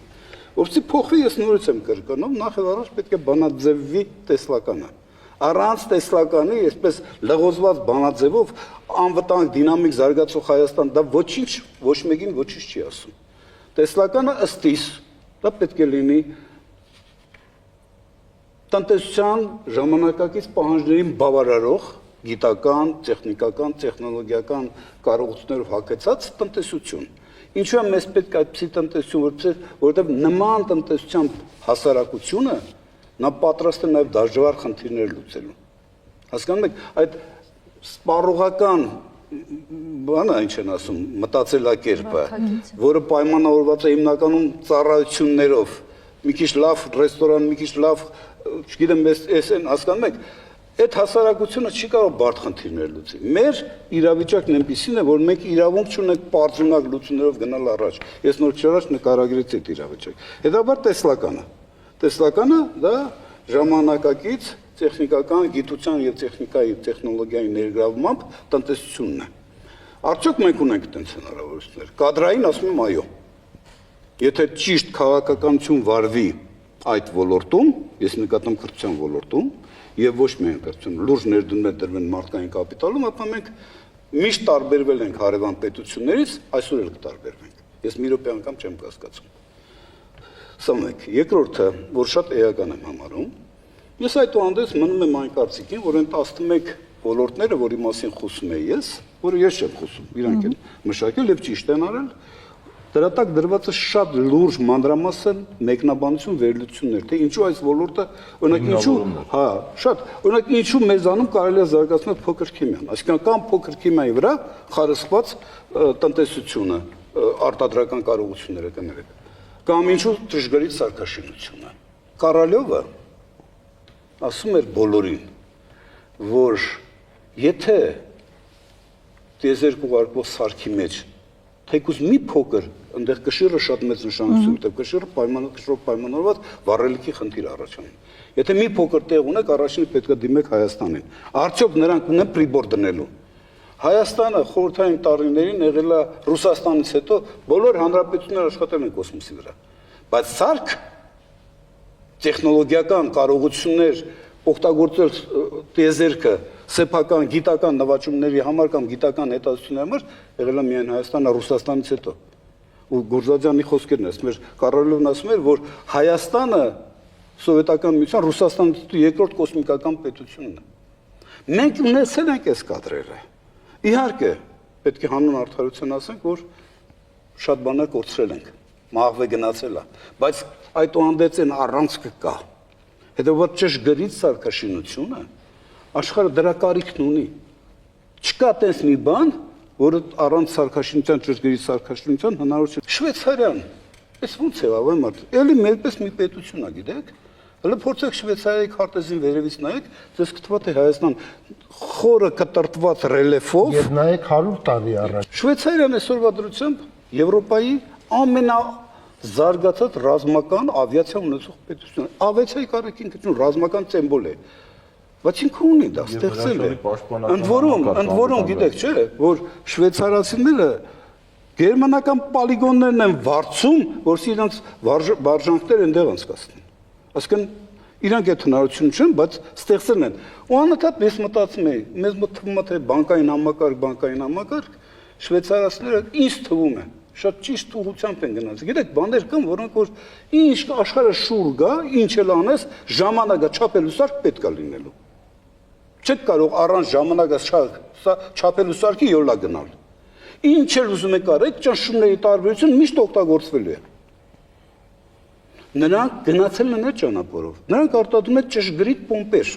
Speaker 12: Որովհետեւ փոխվի ես նորից եմ կրկնում, նախ եւ առաջ պետք է բանաձևվի տեսլականը։ Առանց տեսլականի, այսպես լղոզված բանաձևով անվտանգ դինամիկ զարգացող Հայաստան դա ոչինչ, ոչ մեկին ոչինչ չի ասում։ Տեսլականը ըստ իս դա պետք է լինի տնտեսության ժամանակակից պահանջներին բավարարող գիտական, տեխնիկական, տեխնոլոգիական կարողություններով հագեցած տնտեսություն։ Ինչու է մեզ պետք այդպիսի տնտեսություն, որովհետև նման տնտեսության հասարակությունը նա պատրաստ է նաև դժվար խնդիրներ լուծելու։ Հասկանում եք, այդ սպառողական բանը ինչ են ասում, մտածելակերպը, որը պայմանավորված է հիմնականում ծառայություններով, մի քիչ լավ ռեստորան, մի քիչ լավ, չգիտեմ, էս են, հասկանում եք, այդ հասարակությունը չի կարող բարդ խնդիրներ լուծի։ Մեր իրավիճակն այնպիսին է, որ մենք իրավունք չունենք պարզունակ լուծումներով գնալ առաջ։ Ես նոր չարաց նկարագրեցի այդ իրավիճակը։ Հետաբար տեսլականը դա ժամանակակից տեխնիկական գիտության եւ տեխնիկայի տեխնոլոգիայի ներգրավմամբ տնտեսությունն է։ Արդյոք մենք ունենք այդպես հնարավորություններ։ Կադրային ասում եմ այո։ Եթե ճիշտ քաղաքականություն վարվի այդ ոլորտում, ես նկատում կրթության ոլորտում, եւ ոչ միայն կրթություն, լուրջ ներդրումներ դրվեն մարդկային կապիտալում, ապա մենք միշտ տարբերվել ենք հարևան պետություններից, այսօր էլ կտարբերվենք։ Ես մի րոպե անգամ չեմ կասկածում։ Սա մեկ, երկրորդը, որ շատ էական եմ համարում, ես այդուհանդերձ մնում եմ այն կարծիքին, որ այն 11 ոլորտները, որի մասին խոսում եմ ես, որը ես չեմ խոսում, իրանք են մշակել եւ ճիշտ են արել, դրա տակ դրված է շատ լուրջ մանրամասն մեկնաբանություն վերլուծություններ, թե ինչու այս ոլորտը, օրինակ ինչու, հա, շատ, օրինակ ինչու մեզանում կարելի է զարգացնել փոքր քիմիան, այսինքն կամ փոքր քիմիայի վրա խարսխված տնտեսությունը, արտադրական կարողությունները կներեք, կամ ինչու դժգրիչ սարքաշինությունը։ Կարալյովը ասում էր բոլորին, որ եթե տիեզերք ուղարկվող սարքի մեջ թեկուզ մի փոքր այնտեղ կշիռը շատ մեծ նշանակություն ունի, կշիռը պայմանավորված վառելիքի խնդիր առաջանում։ Եթե մի փոքր տեղ ունեք, առաջինը պետք է դիմեք Հայաստանին։ Արդյոք նրանք ունեն պրիբոր դնելու։ Հայաստանը խորհրդային տարիներին եղել է Ռուսաստանից հետո բոլոր հանրապետությունները աշխատել են կոսմոսի վրա։ Բայց սարք տեխնոլոգիական կարողություններ օգտագործել տիեզերքը սեփական գիտական նվաճումների համար կամ գիտական հետազոտությունների համար եղել է միայն Հայաստանը Ռուսաստանից հետո։ Ու Գորզադյանի խոսքերն ասում էր, Կարալյովն ասում էր, որ Հայաստանը սովետական միության Ռուսաստանից հետո երկրորդ կոսմիկական պետությունն է։ Մենք ունեցել ենք այս կադրերը։ Իհարկե, պետք է հանուն արդարության ասենք, որ շատ բաներ կորցրել ենք, մահվե գնացել է, բայց այդուհանդերձ այն առանցքը կա։ Հետևաբար ճշգրիտ սարքաշինությունը աշխարհը դրա կարիքն ունի։ Չկա տես մի բան, որը առանց սարքաշինության, ճշգրիտ սարքաշինության հնարավոր չէ։ Շվեյցարիան, այս ո՞նց է ավայ մարդ։ Էլի մերպես մի պետություն է, գիտեք։ Հələ փորձեք Շվեյցարիայի քարտեզին վերևից նայեք, ձեզ կթվա թե Հայաստան խորը կտրտված ռելիեֆով։
Speaker 7: Եվ նայեք 100 տարի առաջ։
Speaker 12: Շվեյցարիան այսօրվա դրությամբ Եվրոպայի ամենազարգացած ռազմական ավիացիա ունեցող պետությունն է։ Ավիացիայի կարիքին գտնվում ռազմական սիմվոլ է։ Բայց ինքը ունի դա ստեղծել է։ Ընդ որում գիտեք, չէ, որ շվեյցարացիները գերմանական պոլիգոններն են վարձում, որսի իրենց վարժանքները այնտեղ անցկացնեն։ Այսինքն իրանք այդ հնարավորություն չեն, բայց ստեղծել են։ Ու անընդհատ ես մտածում եմ, մեզ մոտ թվում է թե բանկային համակարգ, շվեյցարացիները ինձ թվում է շատ ճիշտ ուղղությամբ են գնաց։ Գիտեք, բաներ կան, որոնք որ ինչ աշխարհը շուռ գա, ինչ էլ անես, ժամանակը չափելու սարք պետք է լինելու։ Չեք կարող առանց ժամանակը չափելու սարքի յոլա գնալ։ Ինչ էլ ուզում եք արեք, ճնշումների տարբերություն միշտ օգտագործվելու է։ Նրանք գնացել են այդ ճանապարհով։ Նրանք արտադրում են ճշգրիտ պոմպեր։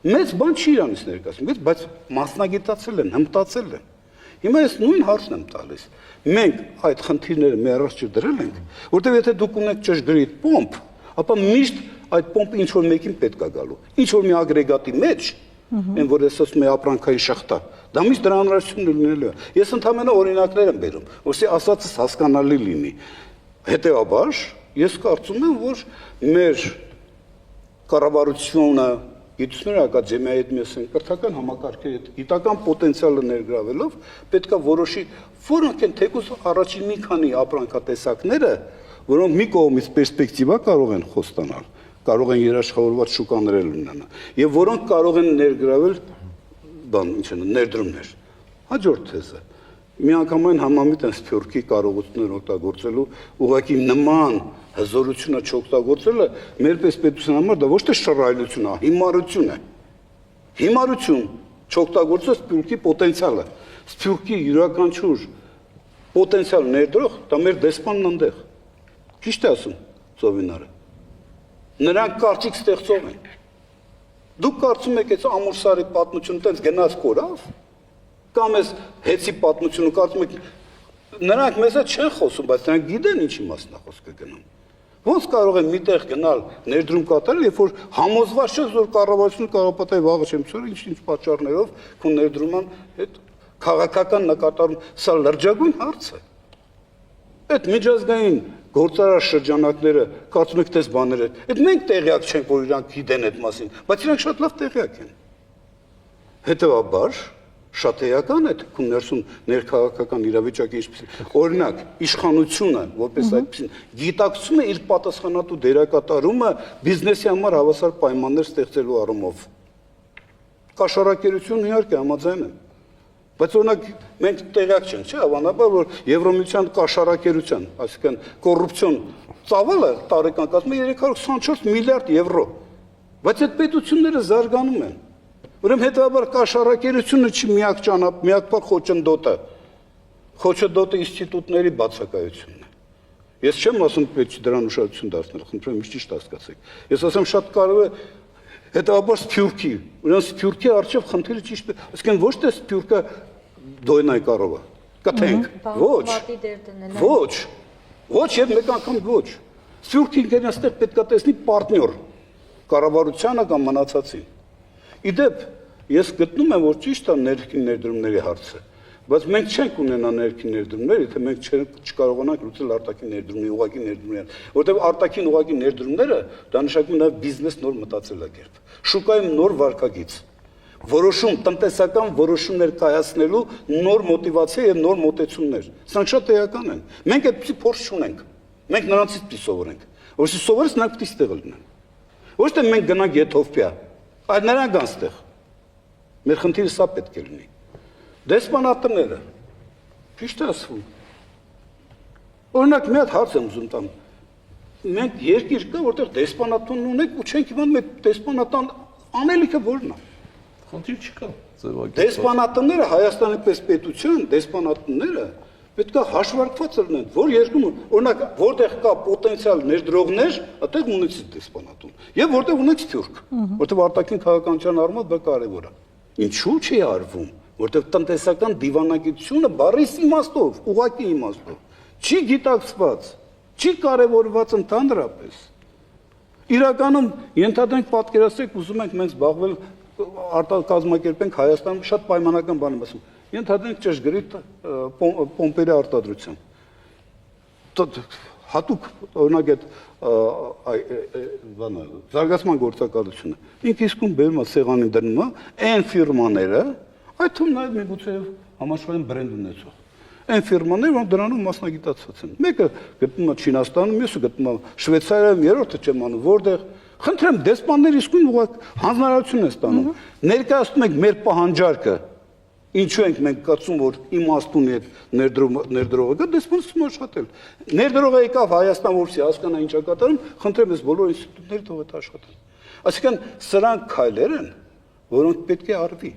Speaker 12: Մեծ բան չի իրանից ներկայացնում, բայց մասնագիտացել են, հմտացել են։ Հիմա ես նույն հարցն եմ տալիս։ Մենք այդ խնդիրները մեր առաջ դրել ենք, որտեղ եթե դուք ունեք ճշգրիտ պոմպ, ապա միշտ այդ պոմպը ինչ որ մեկին պետք է գալու։ Ինչ որ մի ագրեգատի մեջ, այն որ ես ասում եմ ապրանքային շախտա, դա միշտ դրա անհրաժեշտությունը լինելու է։ Ես ընդհանրապես օրինակներ եմ բերում, որովհետեւ ասածս հասկանալի լինի։ Հետևաբար, ես կարծում եմ, որ մեր կառավարությունը Գիտությունների ակադեմիայի հետ միասին կրթական համակարգերի հետ գիտական պոտենցիալը ներգրավելով պետք է որոշի, որոնք են թեկուզ առաջին մի քանի ապրանքատեսակները, որոնք մի կողմից պերսպեկտիվա կարող են խոստանալ, կարող են երաշխավորված շուկաներ ունենալ, եւ որոնք կարող են ներգրավել ներդրումներ։ Հաջորդ թեզը միանգամայն համամիտ են սփյուռքի կարողություններ օգտագործելու, ուղղակի նման հզորությունը չօգտագործելը մեր պես պետության համար դա ոչ թե շռայլություն է, հիմարություն է։ Հիմարություն չօգտագործել սփյուռքի պոտենցիալը։ Սփյուռքի յուրաքանչյուր պոտենցիալ ներդրող դա մեր դեսպանն այնտեղ։ Ճիշտ է ասում Ծովինարը։ Նրանք կարծիք ստեղծող են։ Դուք կարծում եք այս ամուրսարի պատմությունը տենց գնաց կորավ, կամ այս հեցի պատմությունը կարծում եք նրանք մեզ հետ չեն խոսում, բայց նրանք գիտեն ինչի մասն է խոսքը գնում։ Ոնց կարող են միտեղ գնալ ներդրում կատարել, երբ որ համոզված չես, որ կառավարությունը կարող պատահի վաղը չեմ ցույց, ինչ պատճառներով քո ներդրման հետ քաղաքական նկատառում, սա լրջագույն հարց է։ Այդ միջազգային գործարար շրջանակները կարծում եք տես բաներ են։ Այդ մենք տեղյակ չենք, որ իրանք գիտեն այդ մասին, բայց իրանք շատ լավ տեղյակ են։ Հետևաբար շատ էական է թե ներսում ներքաղաքական իրավիճակի ինչպես օրինակ իշխանությունը որպես այդպեսին գիտակցում է իր պատասխանատու դերակատարումը բիզնեսի համար հավասար պայմաններ ստեղծելու առումով կաշառակերություն իհարկե համաձայն եմ Բայց օրինակ մենք տեղյակ չենք, չէ՞, հավանաբար որ Եվրոմիության կաշառակերության, այսինքն կոռուպցիոն ծավալը տարեկան կազմում է 324 միլիարդ եվրո։ Բայց այդ պետությունները զարգանում են։ Ուրեմն հետևաբար կաշառակերությունը չի միակ խոչընդոտը ինստիտուտների բացակայությունն է։ Ես չեմ ասում պետք է դրան ուշադրություն դարձնել, խնդրեմ ինձ ճիշտ հասկացեք։ Ես ասեմ շատ կարևոր է հետևաբար Սփյուռքի, ուրեմն Սփյուռքի արժեվ խնդիրը ճիշտ է, այսինքն ոչ թե Սփյուռքը դոյնայ կարողա, կթենք, ոչ եւ մեկ անգամ ոչ։ Սփյուռքը ինքն այստեղ պետք է տեսնի պարտներ կառավարությանը կամ մնացածին։ Իդեպ ես գտնում եմ որ ճիշտ է ներքին ներդրումների հարցը, բայց մենք չենք ունենա ներքին ներդրումներ, եթե մենք չկարողանանք լուծել արտաքին ներդրումների, ուղղակի ներդրումները, որտեղ արտաքին ուղղակի ներդրումները դա նշանակում է նաև բիզնես նոր մտածելակերպ, շուկայում նոր վարկագիծ, որոշում տնտեսական որոշումներ կայացնելու նոր մոտիվացիա եւ նոր մոտեցումներ։ Սրանք շատ էական են։ Մենք այդպեսի փորձ չունենք։ Մենք նրանցից պիտի սովորենք։ Որովհետեւ սովորես նրանք պիտի ստեղ լինեն։ Ոչ թե մենք գնանք Եթովպիա, այլ նրանք գան ստեղ։ Մեր խնդիրը սա պետք է լինի։ Դեսպանատները, ճիշտ է ասվում։ Օրինակ մի հատ հարց եմ ուզում տամ։ Մենք երկիր կա, որտեղ դեսպանատուն ունենք ու չենք իմանում այդ դեսպանատան անելիքը որն է։
Speaker 9: Խնդիր չկա, ձևակերպված։
Speaker 12: Դեսպանատները Հայաստանի պես պետություն, դեսպանատները պետք է հաշվարկված լինեն, որ երկրում, օրինակ, որտեղ կա պոտենցիալ ներդրողներ, այդտեղ ունեցի դեսպանատուն։ Եվ որտեղ ունեցի Սփյուռք, որտեղ արտաքին քաղաքականության առումով դա կարևոր է։ Ինչու՞ չի արվում, որտեղ տնտեսական դիվանագիտությունը բառիս իմաստով, ուղղակի իմաստով, չի գիտակցված, չի կարևորված ընդհանրապես։ Իրականում ենթադրենք պատկերացրեք, ուզում ենք մենք զբաղվել արտակազմակերպենք Հայաստանում շատ պայմանական բան եմ ասում։ Ենթադրենք ճշգրիտ պոմպերի արտադրության։ Հատուկ օրինակ այդ բանը զարգացման գործակալությունը ինքը իսկում բերում է սեղանին դնում է այն ֆիրմաները, այդ թվում նաև միգուցե համաշխարհային բրենդ ունեցող։ Այն ֆիրմաները, որոնք դրանով մասնագիտացած են։ Մեկը գտնում է Չինաստանում, մյուսը գտնում է Շվեյցարիայում, երրորդը չեմ անում, որտեղ խնդրեմ դեսպանները իսկույն հանձնարարություն են ստանում։ Ներկայացնում ենք մեր պահանջարկը, ինչու ենք մենք կարծում, որ իմաստ ունի այդ ներդրողը, դեսպանստում աշխատել։ Ներդրողը եկավ Հայաստան, որպեսզի հասկանա ինչ է կատարում, խնդրեմ ես բոլոր ինստիտուտները թող այդ աշխատեն։ Այսինքն սրանք քայլեր են, որոնք պետք է արվի։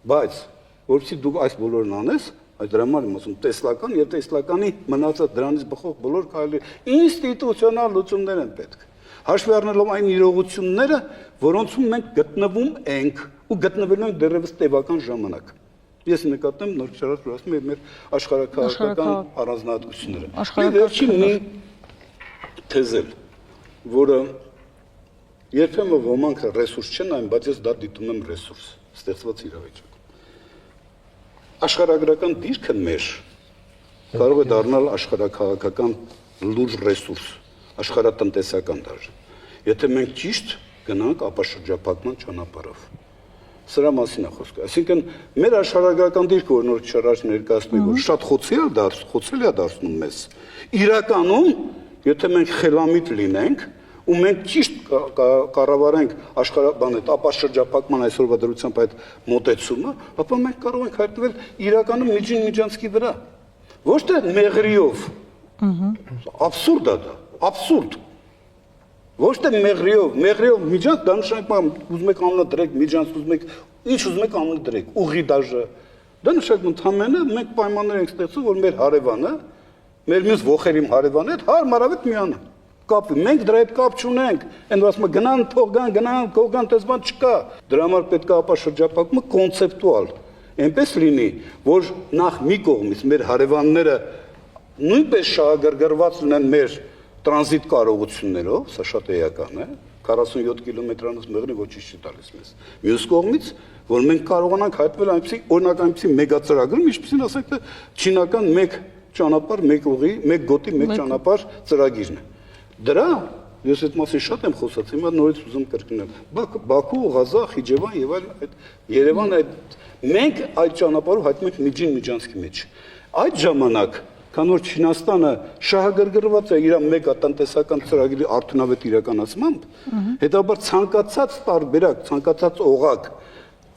Speaker 12: Բայց որպեսզի դու այս բոլորն անես, այդ դրա համար եմ ասում տեսլական եւ տեսլականի մնացած դրանից բխող բոլոր քայլերը ինստիտուցիոնալ լուծումներ են պետք։ Հաշվի առնելով այն իրողությունները, որոնցում մենք գտնվում ենք ու գտնվելու ենք դեռևս տևական ժամանակ։ Ես նկատեմ նոր շարժ ասում եմ մեր աշխարհակաղակական առանձնահատկությունները։ Եվ վերջին մի թեզել, որը երբեմն ոմանք ռեսուրս չեն նայում, բայց ես դա դիտում եմ ռեսուրս, ստեղծված իրավիճակ։ Աշխարհագրական դիրքը մեր կարող է դառնալ աշխարհակաղակական լուրջ ռեսուրս, աշխարհատնտեսական դաշտ։ Եթե մենք ճիշտ գնանք ապաշրջափակման ճանապարհով։ Սրա մասին է խոսքը։ Այսինքն մեր աշխարհագրական դիրքը, որ նոր շարժ ներկայացնում որ շատ խոցելի է դարձնում մեզ։ Իրականում, եթե մենք խելամիտ լինենք ու մենք ճիշտ կառավարենք ապաշրջափակման այսօրվա դրությամբ այդ մոտեցումը, ապա մենք կարող ենք հայտնվել իրականում միջանցքի վրա։ Ոչ թե մեղրիով։ Աբսուրդ է դա, աբսուրդ։ Ոչ թե մեղրիով միջանց, դա նշանակում ուզում եք անունը դրեք միջանց, ուզում եք ինչ ուզում եք անունը դրեք, ուղի դաժը։ Դա նշանակում ընդհանրապես մենք պայմաններ ենք ստեղծում, որ մեր հարևանը, մեր մյուս ոխերիմ հարևանը հետ հարմարավետ միանա։ Կապի, մենք դրա հետ կապ չունենք, այն որ ասում գնան, թող գնան, կողգան, տես բան չկա։ Դրա համար պետք է ապաշրջափակումը կոնցեպտուալ, այնպես լինի, որ նախ մի կողմից մեր հարևանները նույնպես շահագրգռված ունեն մեր տրանզիտ կարողություններով, սա շատ էական է, 47 կիլոմետրանոց մեղրի ոչինչ չի տալիս մեզ։ Մյուս կողմից, որ մենք կարողանանք հայտնվել այնպիսի օրինակ այնպիսի մեգածրագրում, ինչպեսին ասենք թե չինական մեկ ճանապարհ, մեկ ուղի, մեկ գոտի, մեկ ճանապարհ ծրագիրն է։ Դրա ես այդ մասին շատ եմ խոսած, հիմա նորից ուզում կրկնել։ Բաքու, Ղազախ, Խիջևան եւ այլ այդ Երևան այդ մենք այդ ճանապարհով հայտնվում ենք միջանցքի մեջ։ Այդ ժամանակ քան որ Չինաստանը շահագրգռված է իր մեգա տնտեսական ծրագրի արդյունավետ իրականացմամբ, հետաբար ցանկացած տարբերակ, ցանկացած օղակ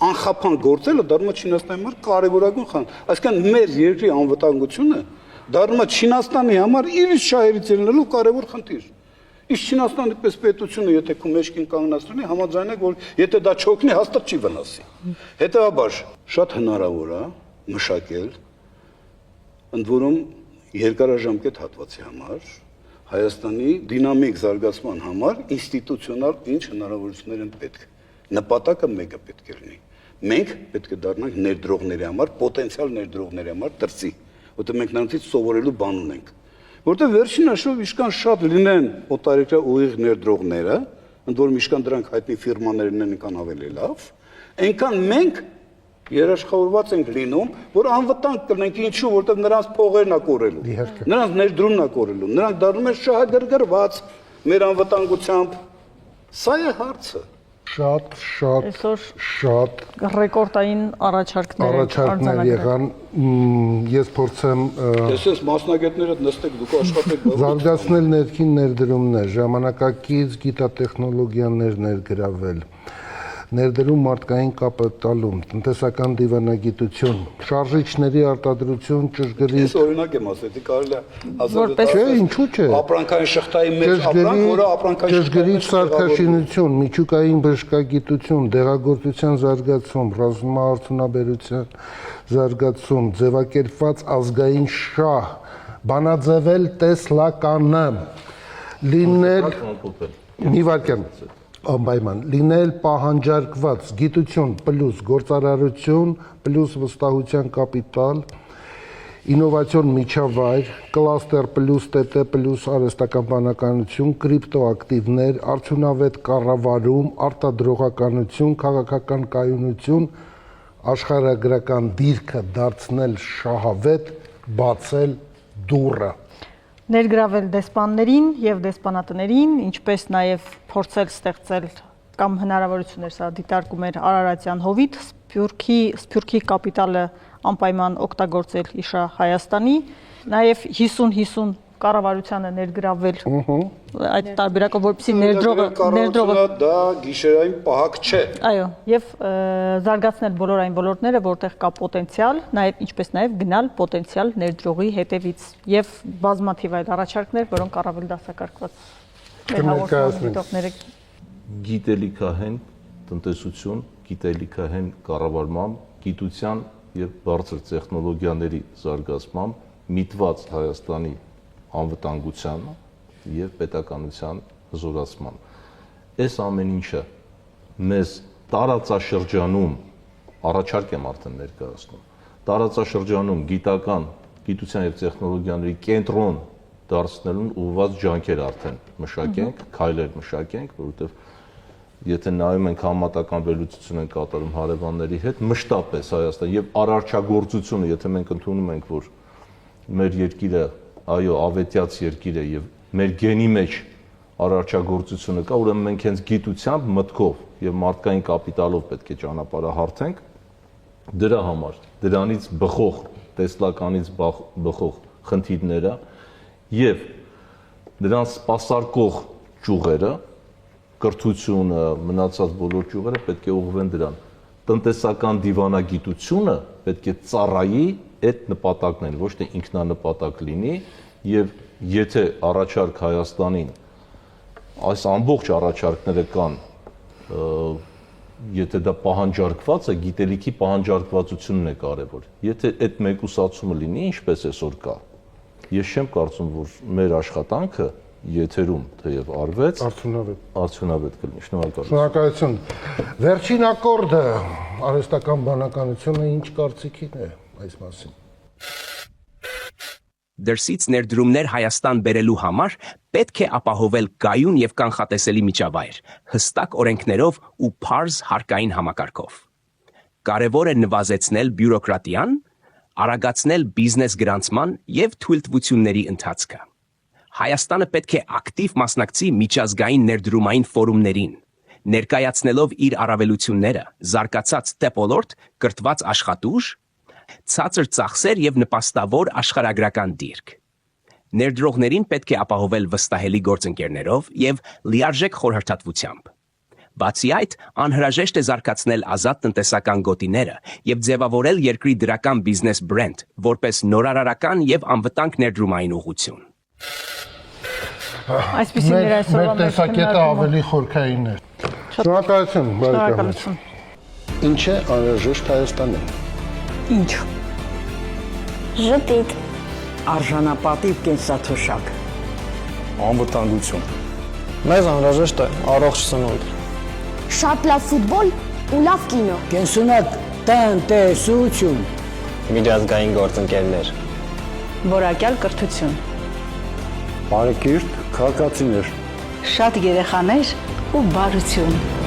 Speaker 12: անխափան գործելը դառնում է Չինաստանի համար կարևորագույն խանդ։ Այսինքն մեր երկրի անվտանգությունը դառնում է Չինաստանի համար իր շահերից ելնելու կարևոր խնդիր։ Իսկ Չինաստանի պես պետությունը, եթե քո մեջքին կանգնած լինի, համաձայնեք, որ եթե դա չօգնի, հաստատ չի վնասի։ Հետևաբար, շատ հնարավոր է մշակել, ընդ որում երկարաժամկետ հատվածի համար, Հայաստանի դինամիկ զարգացման համար ինստիտուցիոնալ ինչ հնարավորություններ են պետք։ Նպատակը մեկը պետք է լինի։ Մենք պետք է դառնանք ներդրողների համար, պոտենցիալ ներդրողների համար դրսի, որտեղ մենք նրանցից սովորելու բան ունենք։ Որտեղ վերջին հաշվով իշքան շատ լինեն օտարերկրյա ուղիղ ներդրողները, ընդ որում իշքան դրանք հայտնի ֆիրմաներն են, այնքան ավելի լավ, այնքան մենք երաշխավորված ենք լինում, որ անվտանգ կլինենք, ինչու, որտեղ նրանց փողերն է կորելու, նրանց ներդրումն է կորելու, նրանք դառնում են շահագրգռված մեր անվտանգությամբ։ Սա է հարցը։ Շատ
Speaker 8: ռեկորդային առաջարկներ
Speaker 7: եղան, ես փորձեմ
Speaker 12: Տեսես մասնագետները նստեք, դուք աշխատեք
Speaker 7: զարգացնել ներքին ներդրումներ, ժամանակակից գիտատեխնոլոգիաներ ներգրավել, ներդրում մարդկային կապիտալում, տնտեսական դիվանագիտություն, շարժիչների արտադրություն, ճշգրիտ։
Speaker 12: Ես օրինակ եմ ասել, կարելի է
Speaker 7: Չէ, ինչու՞ չէ։
Speaker 12: ապրանքային շղթայի մեջ ապրանք, որը ապրանքային
Speaker 7: ճշգրիտ սարքաշինություն, միջուկային բժշկագիտություն, դեղագործության զարգացում, ռազմաարդյունաբերության զարգացում, ձևակերպված ազգային շահ, բանաձևել տեսլականը, լինել մի վարքյան անպայման լինել պահանջարկված գիտություն պլյուս գործարարություն պլյուս վստահության կապիտալ, ինովացիոն միջավայր, կլաստեր պլյուս ՏՏ պլյուս արհեստական բանականություն, կրիպտոակտիվներ, արդյունավետ կառավարում, արտադրողականություն, քաղաքական կայունություն, աշխարհագրական դիրքը դարձնել շահավետ, բացել դուռը։
Speaker 8: Ներգրավել դեսպաններին եւ դեսպանատներին, ինչպես նաեւ փորձել ստեղծել կամ հնարավորություններ սա դիտարկում էր Արարատյան Հովիտ, Սփյուռքի կապիտալը անպայման օգտագործել իշա Հայաստանի, նաեւ 50-50 կառավարությանը ներգրավել այդ տարբերակով, որպեսզի ներդրողը
Speaker 12: դա գիշերային պահակ չէ։
Speaker 8: Այո, եւ զարգացնել բոլոր այն ոլորտները, որտեղ կա պոտենցիալ, նաեւ ինչպես նաեւ գնալ պոտենցիալ ներդրողի հետևից եւ բազմաթիվ այլ առաջարկներ, որոնք առավել դասակարգված հաղորդումները
Speaker 9: գիտելիքահեն տնտեսություն, գիտելիքահեն կառավարմամբ, գիտության եւ բարձր տեխնոլոգիաների զարգացմամբ միտված Հայաստանի անվտանգության եւ պետականության հզորացման։ Այս ամեն ինչը մեզ տարածաշրջանում առաջարկ եմ արդեն ներկայացնում։ Տարածաշրջանում գիտության եւ տեխնոլոգիաների կենտրոն դարձնելուն ուղղված ջանքեր արդեն մշակենք, քայլեր մշակենք, որովհետեւ եթե նայում ենք համատական վերլուծություն են կատարում հարևանների հետ, մշտապես Հայաստան եւ արարչագործությունը, եթե մենք ընդունում ենք, որ մեր երկիրը այո, ավետյաց երկիր է եւ մեր գենի մեջ արարչագործությունը կա, ուրեմն մենք հենց գիտությամբ, մտքով եւ մարդկային կապիտալով պետք է ճանապարհահարթենք դրա համար, դրանից բխող, տեսլականից բխող խնդիրները եւ դրանց սպասարկող ճյուղերը, կրթությունը, մնացած բոլոր ճյուղերը պետք է ուղղվեն դրան։ Տնտեսական դիվանագիտությունը պետք է ծառայի այդ նպատակն են, ոչ թե ինքնանպատակ լինի եւ եթե առաջարկ Հայաստանին այս ամբողջ առաջարկները կան, եթե դա պահանջարկված է, գիտելիքի պահանջարկվածությունն է կարևոր։ Եթե այդ մեկուսացումը լինի, ինչպես այսօր կա, ես չեմ կարծում, որ մեր աշխատանքը եթերում թեև արվեց, արդյունավետ կլինի։
Speaker 7: Շնորհակալություն։ Վերջին ակորդը արհեստական բանականությունը ինչ կարծիքին է այս մասին։
Speaker 19: Դրսից ներդրումներ Հայաստան բերելու համար պետք է ապահովել կայուն եւ կանխատեսելի միջավայր, հստակ օրենքներով ու փարզ հարկային համակարգով։ Կարևոր է նվազեցնել բյուրոկրատիան, արագացնել բիզնես գրանցման եւ թույլտվությունների ընթացքը։ Հայաստանը պետք է ակտիվ մասնակցի միջազգային ներդրումային ֆորումներին, ներկայացնելով իր առավելությունները, զարգացած տեպոլորտ, կրթված աշխատուժ, ցածր ծախսեր եւ նպաստավոր աշխարհագրական դիրք։ Ներդրողներին պետք է ապահովել վստահելի գործընկերներով եւ լիարժեք խորհրդատվությամբ։ Բացի այդ, անհրաժեշտ է զարգացնել ազատ տնտեսական գոտիները եւ ձևավորել երկրի դրական բիզնես բրենդ, որպես նորարարական եւ անվտանգ ներդրումային ուղղություն։
Speaker 8: Այսպեսին էր այսօրվա
Speaker 7: մեր տեսակետը ավելի խորքային է։ Շնորհակալություն, բարեկամներ։
Speaker 1: Ինչ է անհրաժեշտ Հայաստանին։
Speaker 2: Ինչ։
Speaker 3: Ժպիտ։
Speaker 2: Արժանապատիվ կենսաթոշակ։
Speaker 4: Անվտանգություն։
Speaker 5: Մեզ անհրաժեշտ է առողջ սնունդ։
Speaker 3: Շատ լավ ֆուտբոլ ու լավ կինո։
Speaker 2: Կենսունակ տնտեսություն։
Speaker 5: Միջազգային գործընկերներ։
Speaker 6: Որակյալ կրթություն։
Speaker 4: Բարեկիրթ քաղաքացիներ։
Speaker 6: Շատ երեխաներ ու բարություն։